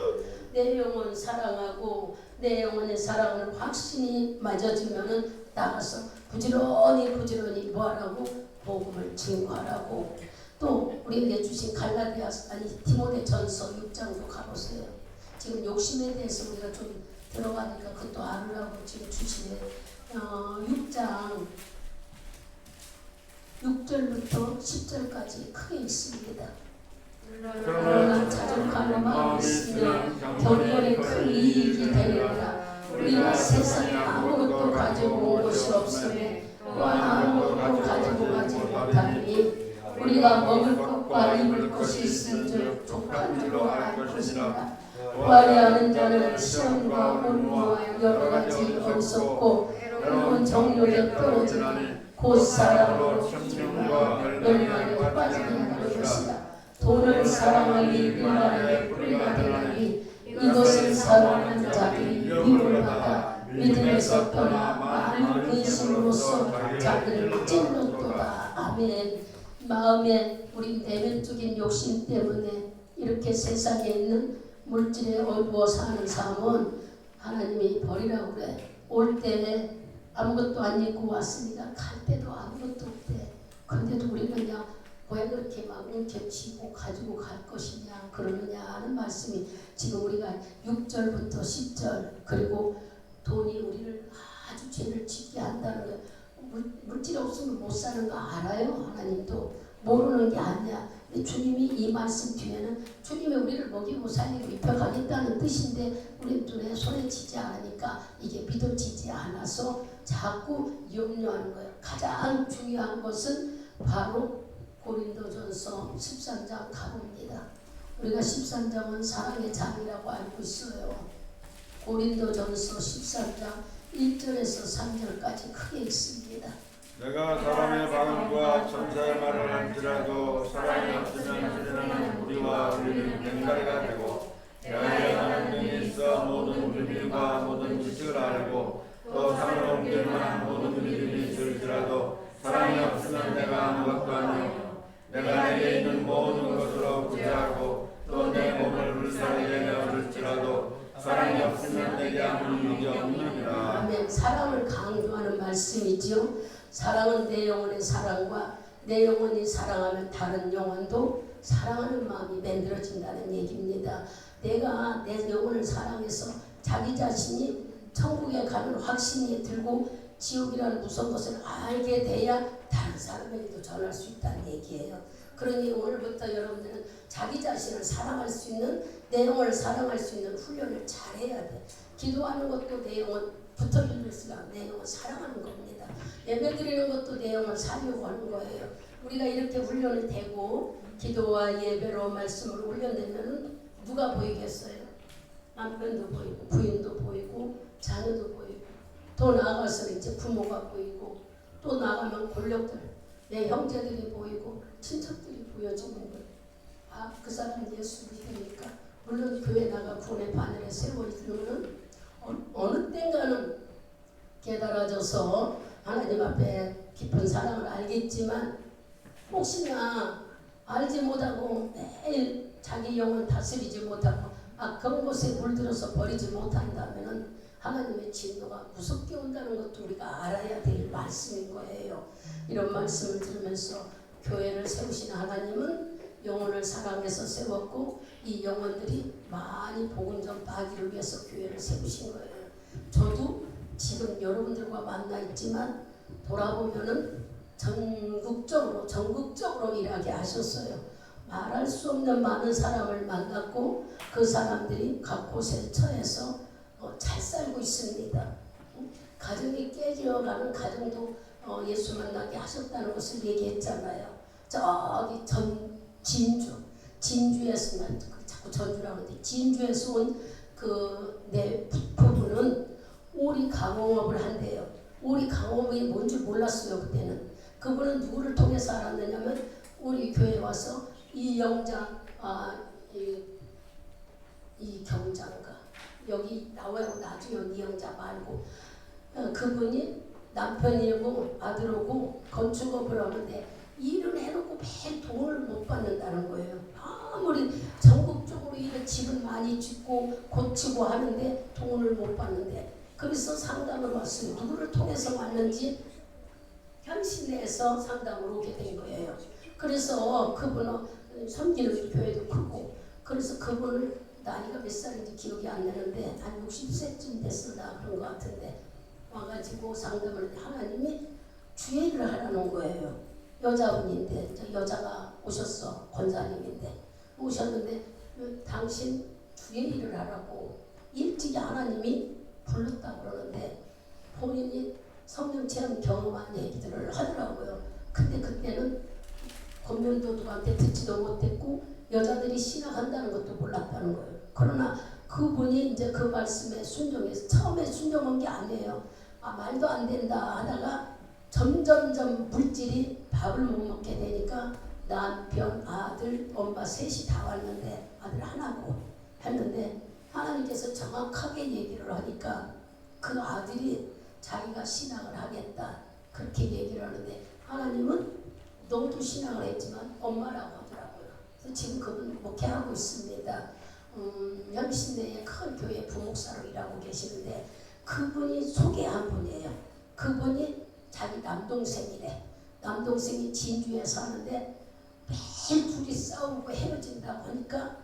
내 영혼 사랑하고 내 영혼의 사랑을 확신이 맞아지면은 나가서 부지런히 뭐하라고? 복음을 증거하라고. 또 우리에게 주신 디모데전서 6장도 가보세요. 지금 욕심에 대해서 우리가 좀 들어가니까 그것도 알으라고 지금 주시네. 6장 6절부터 10절까지 크게 있습니다. 그러나 자족하는 마음이 있으면 경건에 큰 이익이 되리라. 우리가 세상에 아무것도 가지고 온 것이 없으며 또한 아무것도 가지고 가지 못하니 우리가 먹을 것과 입을 것이 있은즉 족한 줄로 알 것이라. 구하려는 자는 시험과 온유와 여러 가지 어리석고 여러분 정욕에 떨어지니 곧 사랑으로 심령과 멸망에 빠지게 하는 것이다. 돈을 사랑하기 미련하게 뿌리가 되나니 이것을 사랑하는 자들이 미움을 받아 믿음에서 떠나 많은 근심으로써 자기를 찔렀도다. 아멘. 마음에 우리 내면적인 욕심 때문에 이렇게 세상에 있는 물질에 어두워 사는 삶은 하나님이 버리라고 그래. 올 때에 아무것도 안 입고 왔습니다. 갈 때도 아무것도 없대. 그런데도 우리는 그냥 왜 그렇게 막 움켜쥐고 가지고 갈 것이냐 그러느냐 하는 말씀이 지금 우리가 6절부터 10절 그리고 돈이 우리를 아주 죄를 짓게 한다는 거예요. 물질 없으면 못 사는 거 알아요. 하나님도 모르는 게 아니야. 주님이 이 말씀 뒤에는 주님이 우리를 먹이고 살리고 입혀가겠다는 뜻인데 우리 눈에 손에 쥐지 않으니까 이게 믿어지지 않아서 자꾸 염려하는 거예요. 가장 중요한 것은 바로 고린도전서 13장 가봅니다. 우리가 13장은 사랑의 장이라고 알고 있어요. 고린도전서 13장 1절에서 3절까지 크게 있습니다. 내가 사람의 방언과 천사의 말을 할지라도 사랑이 없으면 실현하는 우리와 우리는 맹가리가 되고 내가 영하는 능이 있어 모든 비밀과 모든 지식을 알고 또 상을 옮길 만한 모든 믿음이 있을지라도 사랑이 없으면 내가 아무것도 아니요 내가 내게 있는 모든 것으로 구제하고 또 내 몸을 불쌍하게 내어줄지라도 사랑이 없으면 내게 아무 유익이 없느니라. 아멘. 사랑을 강조하는 말씀이지요. 사랑은 내 영혼의 사랑과 내 영혼이 사랑하면 다른 영혼도 사랑하는 마음이 만들어진다는 얘기입니다. 내가 내 영혼을 사랑해서 자기 자신이 천국에 가는 확신이 들고 지옥이라는 무서운 것을 알게 돼야 다른 사람에게도 전할 수 있다는 얘기예요. 그러니 오늘부터 여러분들은 자기 자신을 사랑할 수 있는 내 영을 사랑할 수 있는 훈련을 잘해야 돼. 기도하는 것도 내 영을 붙어주는 수가 내 영을 사랑하는 겁니다. 예배 드리는 것도 내 영을 살려고 하는 거예요. 우리가 이렇게 훈련이 되고 기도와 예배로 말씀으로 훈련되면 누가 보이겠어요? 남편도 보이고 부인도 보이고 자녀도 보이고 더 나아가서 이제 부모가 보이고 또 나가면 권력들 내 형제들이 보이고 친척들이 보여지는 거예요. 아, 그 사람 예수 믿으니까 물론 교회 나가 구원의 바늘에 세워지는 어느 때인가는 깨달아져서 하나님 앞에 깊은 사랑을 알겠지만 혹시나 알지 못하고 매일 자기 영혼 다스리지 못하고 악한 곳에 물들어서 버리지 못한다면 하나님의 진노가 무섭게 온다는 것도 우리가 알아야 될 말씀인 거예요. 이런 말씀을 들으면서 교회를 세우신 하나님은 영혼을 사랑해서 세웠고 이 영혼들이 많이 복음 전파하기를 위해서 교회를 세우신 거예요. 저도 지금 여러분들과 만나 있지만 돌아보면은 전국적으로 일하게 하셨어요. 말할 수 없는 많은 사람을 만났고 그 사람들이 각 곳에 처해서 잘 살고 있습니다. 가정이 깨져가는 가정도 예수 만나게 하셨다는 것을 얘기했잖아요. 저기 진주에서 자꾸 전주라고 하는데 진주에서 온 그 내 부부는 오리 강홍업을 한대요. 오리 강홍업이 뭔지 몰랐어요 그때는. 그분은 누구를 통해서 알았느냐면 우리 교회에 와서 이영장 이 경장가 여기 나와요. 나중에 이영자 말고 그분이 남편이고 아들하고 건축업을 하는데 일을 해놓고 매일 돈을 못 받는다는 거예요. 아무리 전국적으로 이런 집을 많이 짓고 고치고 하는데 돈을 못 받는데 그래서 상담을 왔어요. 누구를 통해서 왔는지 현신내에서 상담을 오게 된 거예요. 그래서 그분은 섬기는 교회도 크고 그래서 그분을 나이가 몇 살인지 기억이 안 나는데 한 60세쯤 됐으나 그런 것 같은데 와가지고 상담을 하나님이 주의를 하라는 거예요. 여자분인데 여자가 오셨어. 권사님인데 오셨는데 당신 주의 일을 하라고 일찍이 하나님이 불렀다고 그러는데 본인이 성령 체험 경험한 얘기들을 하더라고요. 근데 그때는 권면도둑한테 듣지도 못했고 여자들이 신학한다는 것도 몰랐다는 거예요. 그러나 그분이 이제 그 말씀에 순종해서 처음에 순종한 게 아니에요. 아 말도 안 된다 하다가 점점점 물질이 밥을 못 먹게 되니까 남편, 아들, 엄마 셋이 다 왔는데 아들 하나고 했는데 하나님께서 정확하게 얘기를 하니까 그 아들이 자기가 신앙을 하겠다 그렇게 얘기를 하는데 하나님은 너도 신앙을 했지만 엄마라고 하더라고요. 그래서 지금 그분 목회하고 있습니다. 현신내에 큰 교회 부목사로 일하고 계시는데 그분이 소개한 분이에요. 그분이 자기 남동생이래. 남동생이 진주에 사는데 매일 둘이 싸우고 헤어진다고 하니까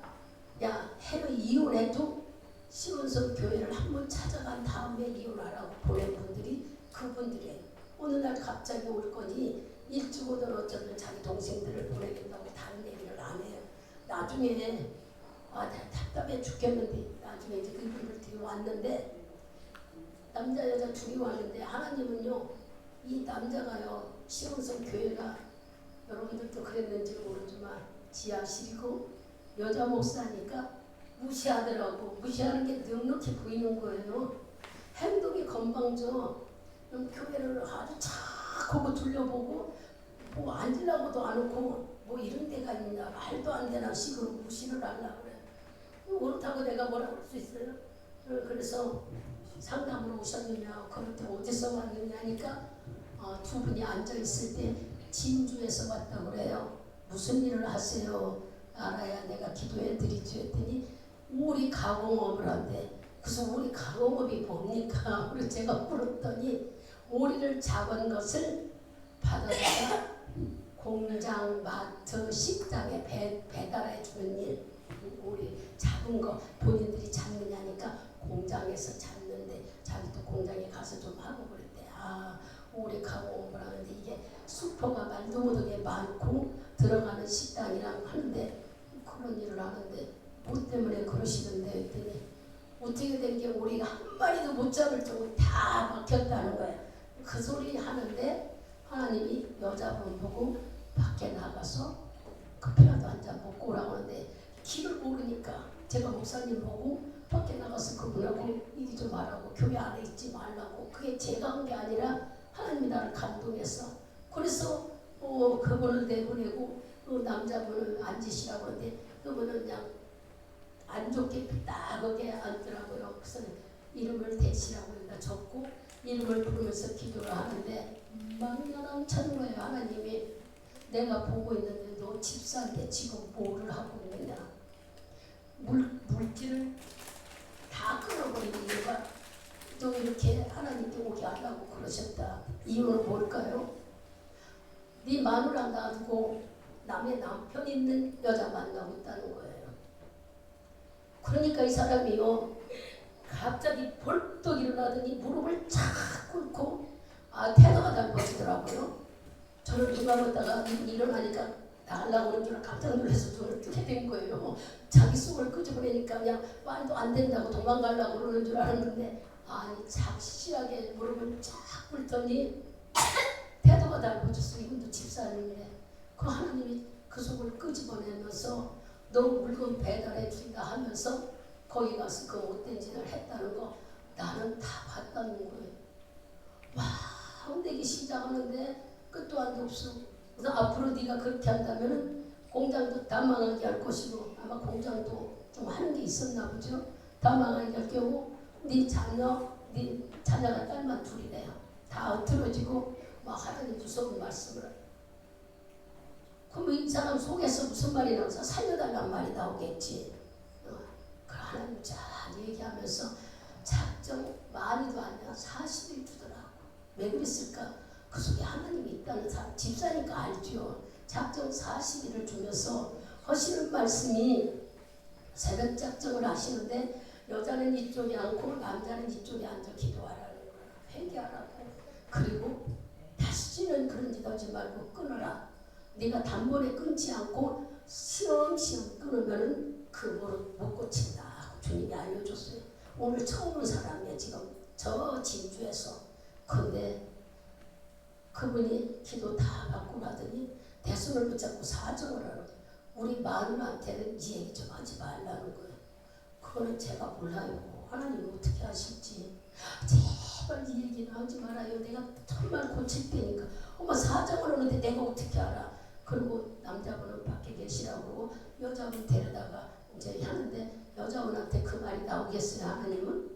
야 이혼해도 시원성 교회를 한번 찾아간 다음에 이혼하라고 보낸 분들이 그분들이에요. 어느 날 갑자기 올 거니 일찍 오든 어쩌든 자기 동생들을 보내겠다고 다른 얘기를 안 해요. 나중에 내가 답답해 죽겠는데 나중에 이제 그분들 뒤에 왔는데 남자 여자 둘이 왔는데 하나님은요 이 남자가요 시원성 교회가 여러분들도 그랬는지 모르지만 지하실이고 여자 목사니까 무시하더라고. 무시하는 게 넉넉히 보이는 거예요. 행동이 건방져. 교회를 아주 착하고 둘러보고 뭐 앉으려고도 안 하고 뭐 이런 데가 있냐 말도 안 되나 식으로 무시를 하려고 그래. 그렇다고 내가 뭐라고 할 수 있어요? 그래서 상담으로 오셨느냐 그럴 때 어디서 왔느냐니까 두 분이 앉아있을 때 진주에서 왔다고 그래요. 무슨 일을 하세요? 알아야 내가 기도해 드리지 했더니 오리 가공업을 한대. 그래서 오리 가공업이 뭡니까? 그래서 제가 물었더니 오리를 잡은 것을 받아다가 공장, 마트, 식당에 배달해 주는 일. 오리 잡은 거 본인들이 잡느냐니까 공장에서 잡는데 자기도 공장에 가서 좀 하고 그랬대. 오리 가공업을 하는데 이게 수포가 말도 못하게 많고 들어가는 식당이랑 하는데 그런 일을 하는데 뭐 때문에 그러시는데 했더니 어떻게 된 게 우리가 한 마리도 못 잡을 정도 다 막혔다는 거야. 그 소리 하는데 하나님이 여자분 보고 밖에 나가서 커피라도 한 잔 먹고 오라고 하는데 길을 모르니까 제가 목사님 보고 밖에 나가서 그분하고 얘기 좀 하라고, 교회 안에 있지 말라고. 그게 제가 한 게 아니라 하나님이 나를 감동했어. 그래서 그분을 내보내고 남자분을 앉으시라고 하는데 그분은 그냥 안 좋게 삐딱하게 앉더라고요. 그래서 이름을 대시라고 여기다 적고 이름을 부르면서 기도를 하는데 막연한 차는 거예요. 하나님이 내가 보고 있는데 너 집사인데 지금 뭐를 하고 있느냐. 물질을 다 끊어버린 이유가 또 이렇게 하나님께 오게 하려고 그러셨다. 이유는 뭘까요? 네 마누라 놔두고 남의 남편 있는 여자 만나고 있다는 거예요. 그러니까 이 사람이요 갑자기 벌떡 일어나더니 무릎을 착 꿇고 태도가 달라지더라고요. 저를 누가 보다가 일어나니까 나가려고 하는 줄 깜짝 놀라서 눈을 뜨게 된 거예요. 자기 속을 끄집어내니까 그냥 말도 안 된다고 도망가려고 그러는 줄 알았는데 아니 착실하게 무릎을 쫙 꿇더니 태도가 달라졌어. 이분도 집사님이래. 그 하나님이 그 속을 끄집어내면서 너 물건 배달해 준다 하면서 거기 가서 그 못된 짓을 했다는 거 나는 다 봤다는 거예요. 와 혼내기 시작하는데 끝도 안도 없어. 그래서 앞으로 네가 그렇게 한다면 공장도 다 망하게 할 것이고 아마 공장도 좀 하는 게 있었나 보죠. 다 망하게 할 경우 네 자녀가 딸만 둘이래요. 다 엎드러지고 막 하더니 무서운 말씀을 해요. 그럼 이 사람 속에서 무슨 말이 나와서 살려달라는 말이 나오겠지. 그 하나님 잘 얘기하면서 작정 많이도 아니야 40일 주더라고. 왜 그랬을까? 그 속에 하나님이 있다는 사람 집사니까 알죠. 작정 40일을 주면서 하시는 말씀이 새벽 작정을 하시는데 여자는 이쪽에 앉고 남자는 이쪽에 앉아 기도하라는 거야. 회개하라고. 그리고 다시는 그런 짓 하지 말고 끊어라. 네가 단번에 끊지 않고 시험시험 끊으면은 그 무릎 못 고친다 하고 주님이 알려줬어요. 오늘 처음 온 사람이야 지금 저 진주에서. 근데 그분이 기도 다 받고 나더니 대손을 붙잡고 사정을 하는 거예요. 우리 마누라한테는 이 얘기 좀 하지 말라는 거예요. 그거는 제가 몰라요. 하나님이 어떻게 하실지. 제발 이 얘기는 하지 말아요. 내가 정말 고칠 테니까. 엄마 사정을 하는데 내가 어떻게 알아. 그리고 남자분은 밖에 계시라고 여자분 데려다가 이제 하는데 여자분한테 그 말이 나오겠어요. 하나님은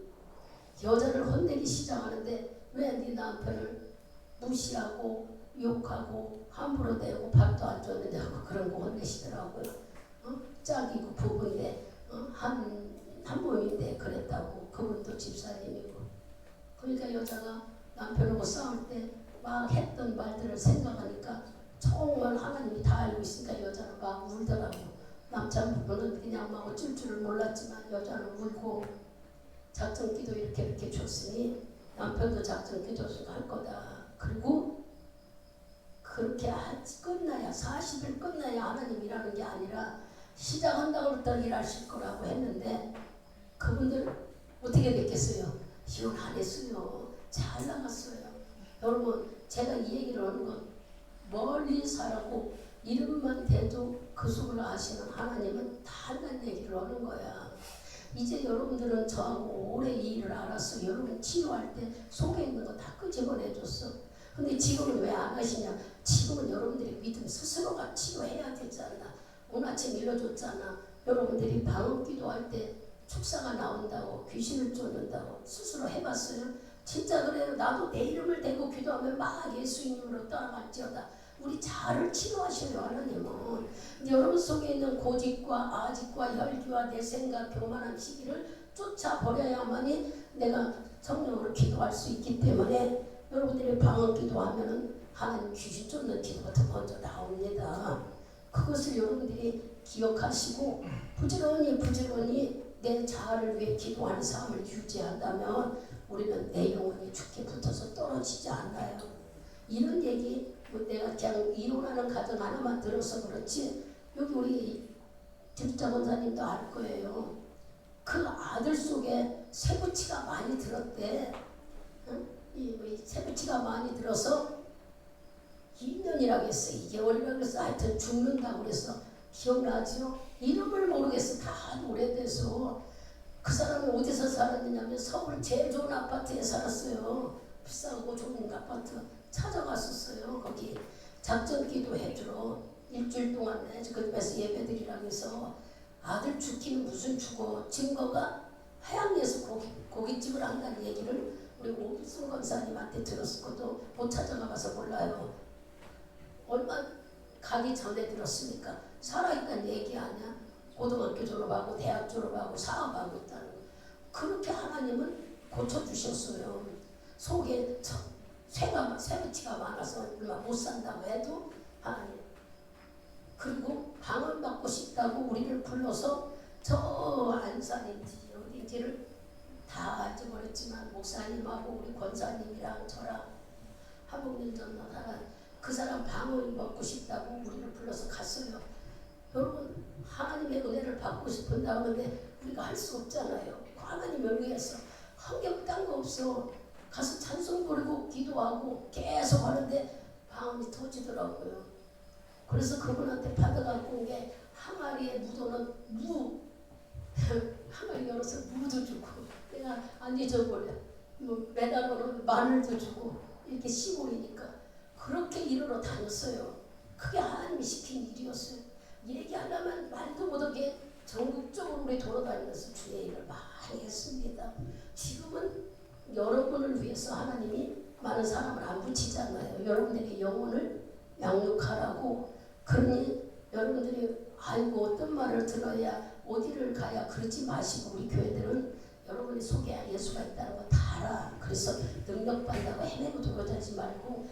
여자를 혼내기 시작하는데 왜 네 남편을 무시하고 욕하고 함부로 대고 밥도 안 줬느냐고 그런 거 혼내시더라고요. 짝이고 부부인데 한 몸인데 그랬다고. 그분도 집사님이고. 그러니까 여자가 남편하고 싸울 때 막 했던 말들을 생각하니까 정말 하나님이 다 알고 있으니까 여자는 막 울더라고. 남자분은 그냥 막 어쩔 줄을 몰랐지만 여자는 울고 작정기도 이렇게 줬으니 남편도 작정기도 할 거다. 그리고 그렇게 끝나야 40일 끝나야 하나님이라는 게 아니라 시작한다고 그랬더니 일하실 거라고 했는데 그분들 어떻게 됐겠어요? 이혼 안 했어요. 잘 나갔어요. 여러분 제가 이 얘기를 하는 건 멀리 살았고 이름만 대도 그 속을 아시는 하나님은 다 한다는 얘기를 하는 거야. 이제 여러분들은 저하고 오래 이 일을 알았어. 여러분 치료할 때 속에 있는 거 다 끄집어내줬어. 근데 지금은 왜 안 하시냐? 지금은 여러분들이 믿음 스스로가 치료해야 되잖아. 오늘 아침 일러줬잖아. 여러분들이 방언 기도할 때 축사가 나온다고 귀신을 쫓는다고 스스로 해봤어요? 진짜 그래요. 나도 내 이름을 대고 기도하면 막 예수 이름으로 떠나갈지어다. 우리 자아를 치료하셔요. 하나님은. 여러분 속에 있는 고집과 아집과 혈기와 내 생각 교만한 시기를 쫓아버려야만이 내가 성령으로 기도할 수 있기 때문에 여러분들이 방언 기도하면은 하나님 귀신 쫓는 기도부터 먼저 나옵니다. 그것을 여러분들이 기억하시고 부지런히 내 자아를 위해 기도하는 삶을 유지한다면 우리는 내 영혼이 죽게 붙어서 떨어지지 않아요. 이런 얘기 내가 그냥 이혼하는 가정 하나만 들어서 그렇지 여기 우리 김자 권사님도 알 거예요. 그 아들 속에 쇠붙이가 많이 들었대. 응? 이 쇠붙이가 많이 들어서 2년이라고 했어. 2개월이라고 했어. 하여튼 죽는다고 그랬어. 기억나죠? 이름을 모르겠어. 다 오래돼서. 그 사람이 어디서 살았느냐면 서울 제일 좋은 아파트에 살았어요. 비싸고 좋은 아파트 찾아갔었어요. 거기 작전기도 해주러 일주일 동안 그 집에서 예배드리라고 해서 아들 죽기는 무슨 죽어. 증거가 하양리에서 고깃집을 한다는 얘기를 우리 오길순 권사님한테 들었었거든. 못 찾아가 봐서 몰라요. 얼마 가기 전에 들었으니까. 살아있다는 얘기 아니야. 고등학교 졸업하고 대학 졸업하고 사업하고 있다는 거. 그렇게 하나님은 고쳐주셨어요. 속에 쇠붙이가 많아서 얼마 못 산다고 해도 하나님. 그리고 방을 받고 싶다고 우리를 불러서 저 안산인지 어딘지를 다 잊어버렸지만 목사님하고 우리 권사님이랑 저랑 한국인 전도사랑 그 사람 방을 받고 싶다고 우리를 불러서 갔어요. 여러분 하나님의 은혜를 받고 싶은다 하는데 우리가 할 수 없잖아요. 하나님을 위해서 한 게 딴 거 없어. 가서 찬송 부르고 기도하고 계속 하는데 마음이 터지더라고요. 그래서 그분한테 받아갖고 온 게 항아리에 묻어놓은 무 항아리 열어서 무도 주고 내가 안 잊어버려. 뭐 매달아놓은 마늘도 주고 이렇게 시골이니까 그렇게 이루러 다녔어요. 그게 하나님이 시킨 일이었어요. 얘기하려면 말도 못하게 전국적으로 우리 돌아다니면서 주의 일을 많이 했습니다. 지금은 여러분을 위해서 하나님이 많은 사람을 안 붙이잖아요. 여러분들의 영혼을 양육하라고. 그러니 여러분들이 알고 어떤 말을 들어야 어디를 가야 그러지 마시고 우리 교회들은 여러분이 속에 예수가 있다는 거 다 알아. 그래서 능력받다고 헤매고 돌아다니지 말고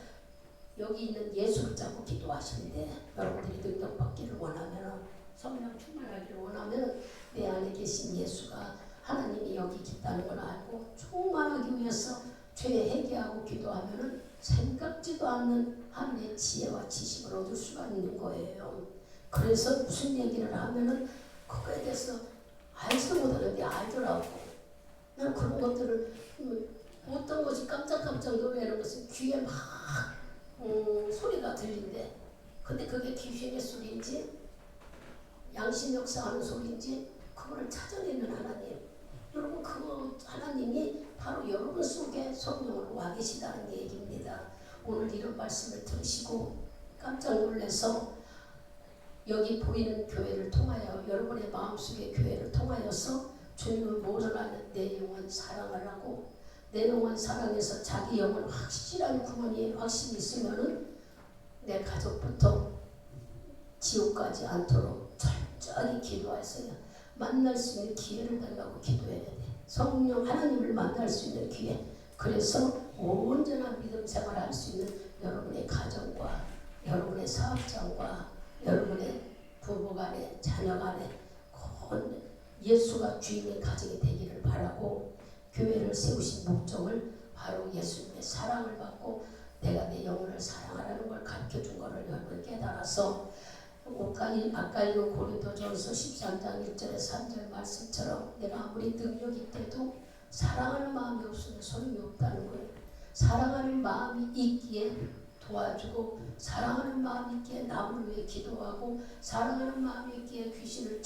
여기 있는 예수를 잡고 기도하시는데 여러분들이 능력받기를 원하면 성령 충만하기를 원하면 내 안에 계신 예수가 하나님이 여기 있다는 걸 알고 충만하기 위해서 죄 회개하고 기도하면 생각지도 않는 하나님의 지혜와 지식을 얻을 수가 있는 거예요. 그래서 무슨 얘기를 하면은 그거에 대해서 알지도 못하는데 알더라고. 난 그런 것들을 어떤 것이 깜짝깜짝 놀라는 것은 귀에 막 소리가 들린대. 근데 그게 귀신의 소리인지 양심 역사하는 소리인지 그거를 찾아내는 하나님. 여러분 그거 하나님이 바로 여러분 속에 성령으로 와 계시다는 얘기입니다. 오늘 이런 말씀을 들으시고 깜짝 놀라서 여기 보이는 교회를 통하여 여러분의 마음속의 교회를 통하여서 주님을 모르는 내 영혼 사랑을 하고 내 영혼 사랑해서 자기 영혼 확실한 구원이 확실히 있으면은 내 가족부터 지옥까지 않도록 철저히 기도하세요. 만날 수 있는 기회를 달라고 기도해야 돼. 성령 하나님을 만날 수 있는 기회. 그래서 온전한 믿음 생활을 할 수 있는 여러분의 가정과 여러분의 사업장과 여러분의 부부 간에 자녀 간에 예수가 주인의 가정이 되기를 바라고 교회를 세우신 목적을 바로 예수님의 사랑을 받고 내가 내 영혼을 사랑하라는 걸 가르쳐준 것을 여러분 깨달아서 아까 읽은 고린도전서 13장 1절에 3절 말씀처럼 내가 아무리 능력이 있대도 사랑하는 마음이 없으면 소용이 없다는 거예요. 사랑하는 마음이 있기에 도와주고 사랑하는 마음이 있기에 남을 위해 기도하고 사랑하는 마음이 있기에 귀신을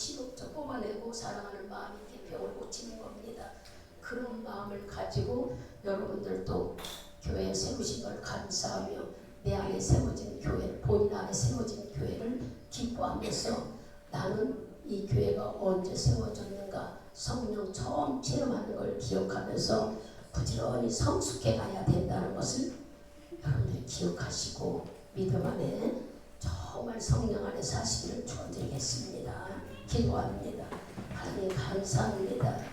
뽑아내고 사랑하는 마음이 있기에 병을 고치는 겁니다. 그런 마음을 가지고 여러분들도 교회에 세우신 걸 감사하며 내 안에 세워진 교회, 본인 안에 세워진 교회를 기뻐하면서 나는 이 교회가 언제 세워졌는가 성령 처음 체험하는 걸 기억하면서 부지런히 성숙해 가야 된다는 것을 여러분들이 기억하시고 믿음 안에 정말 성령 안에 사시기를 축원드리겠습니다. 기도합니다. 하나님 감사합니다.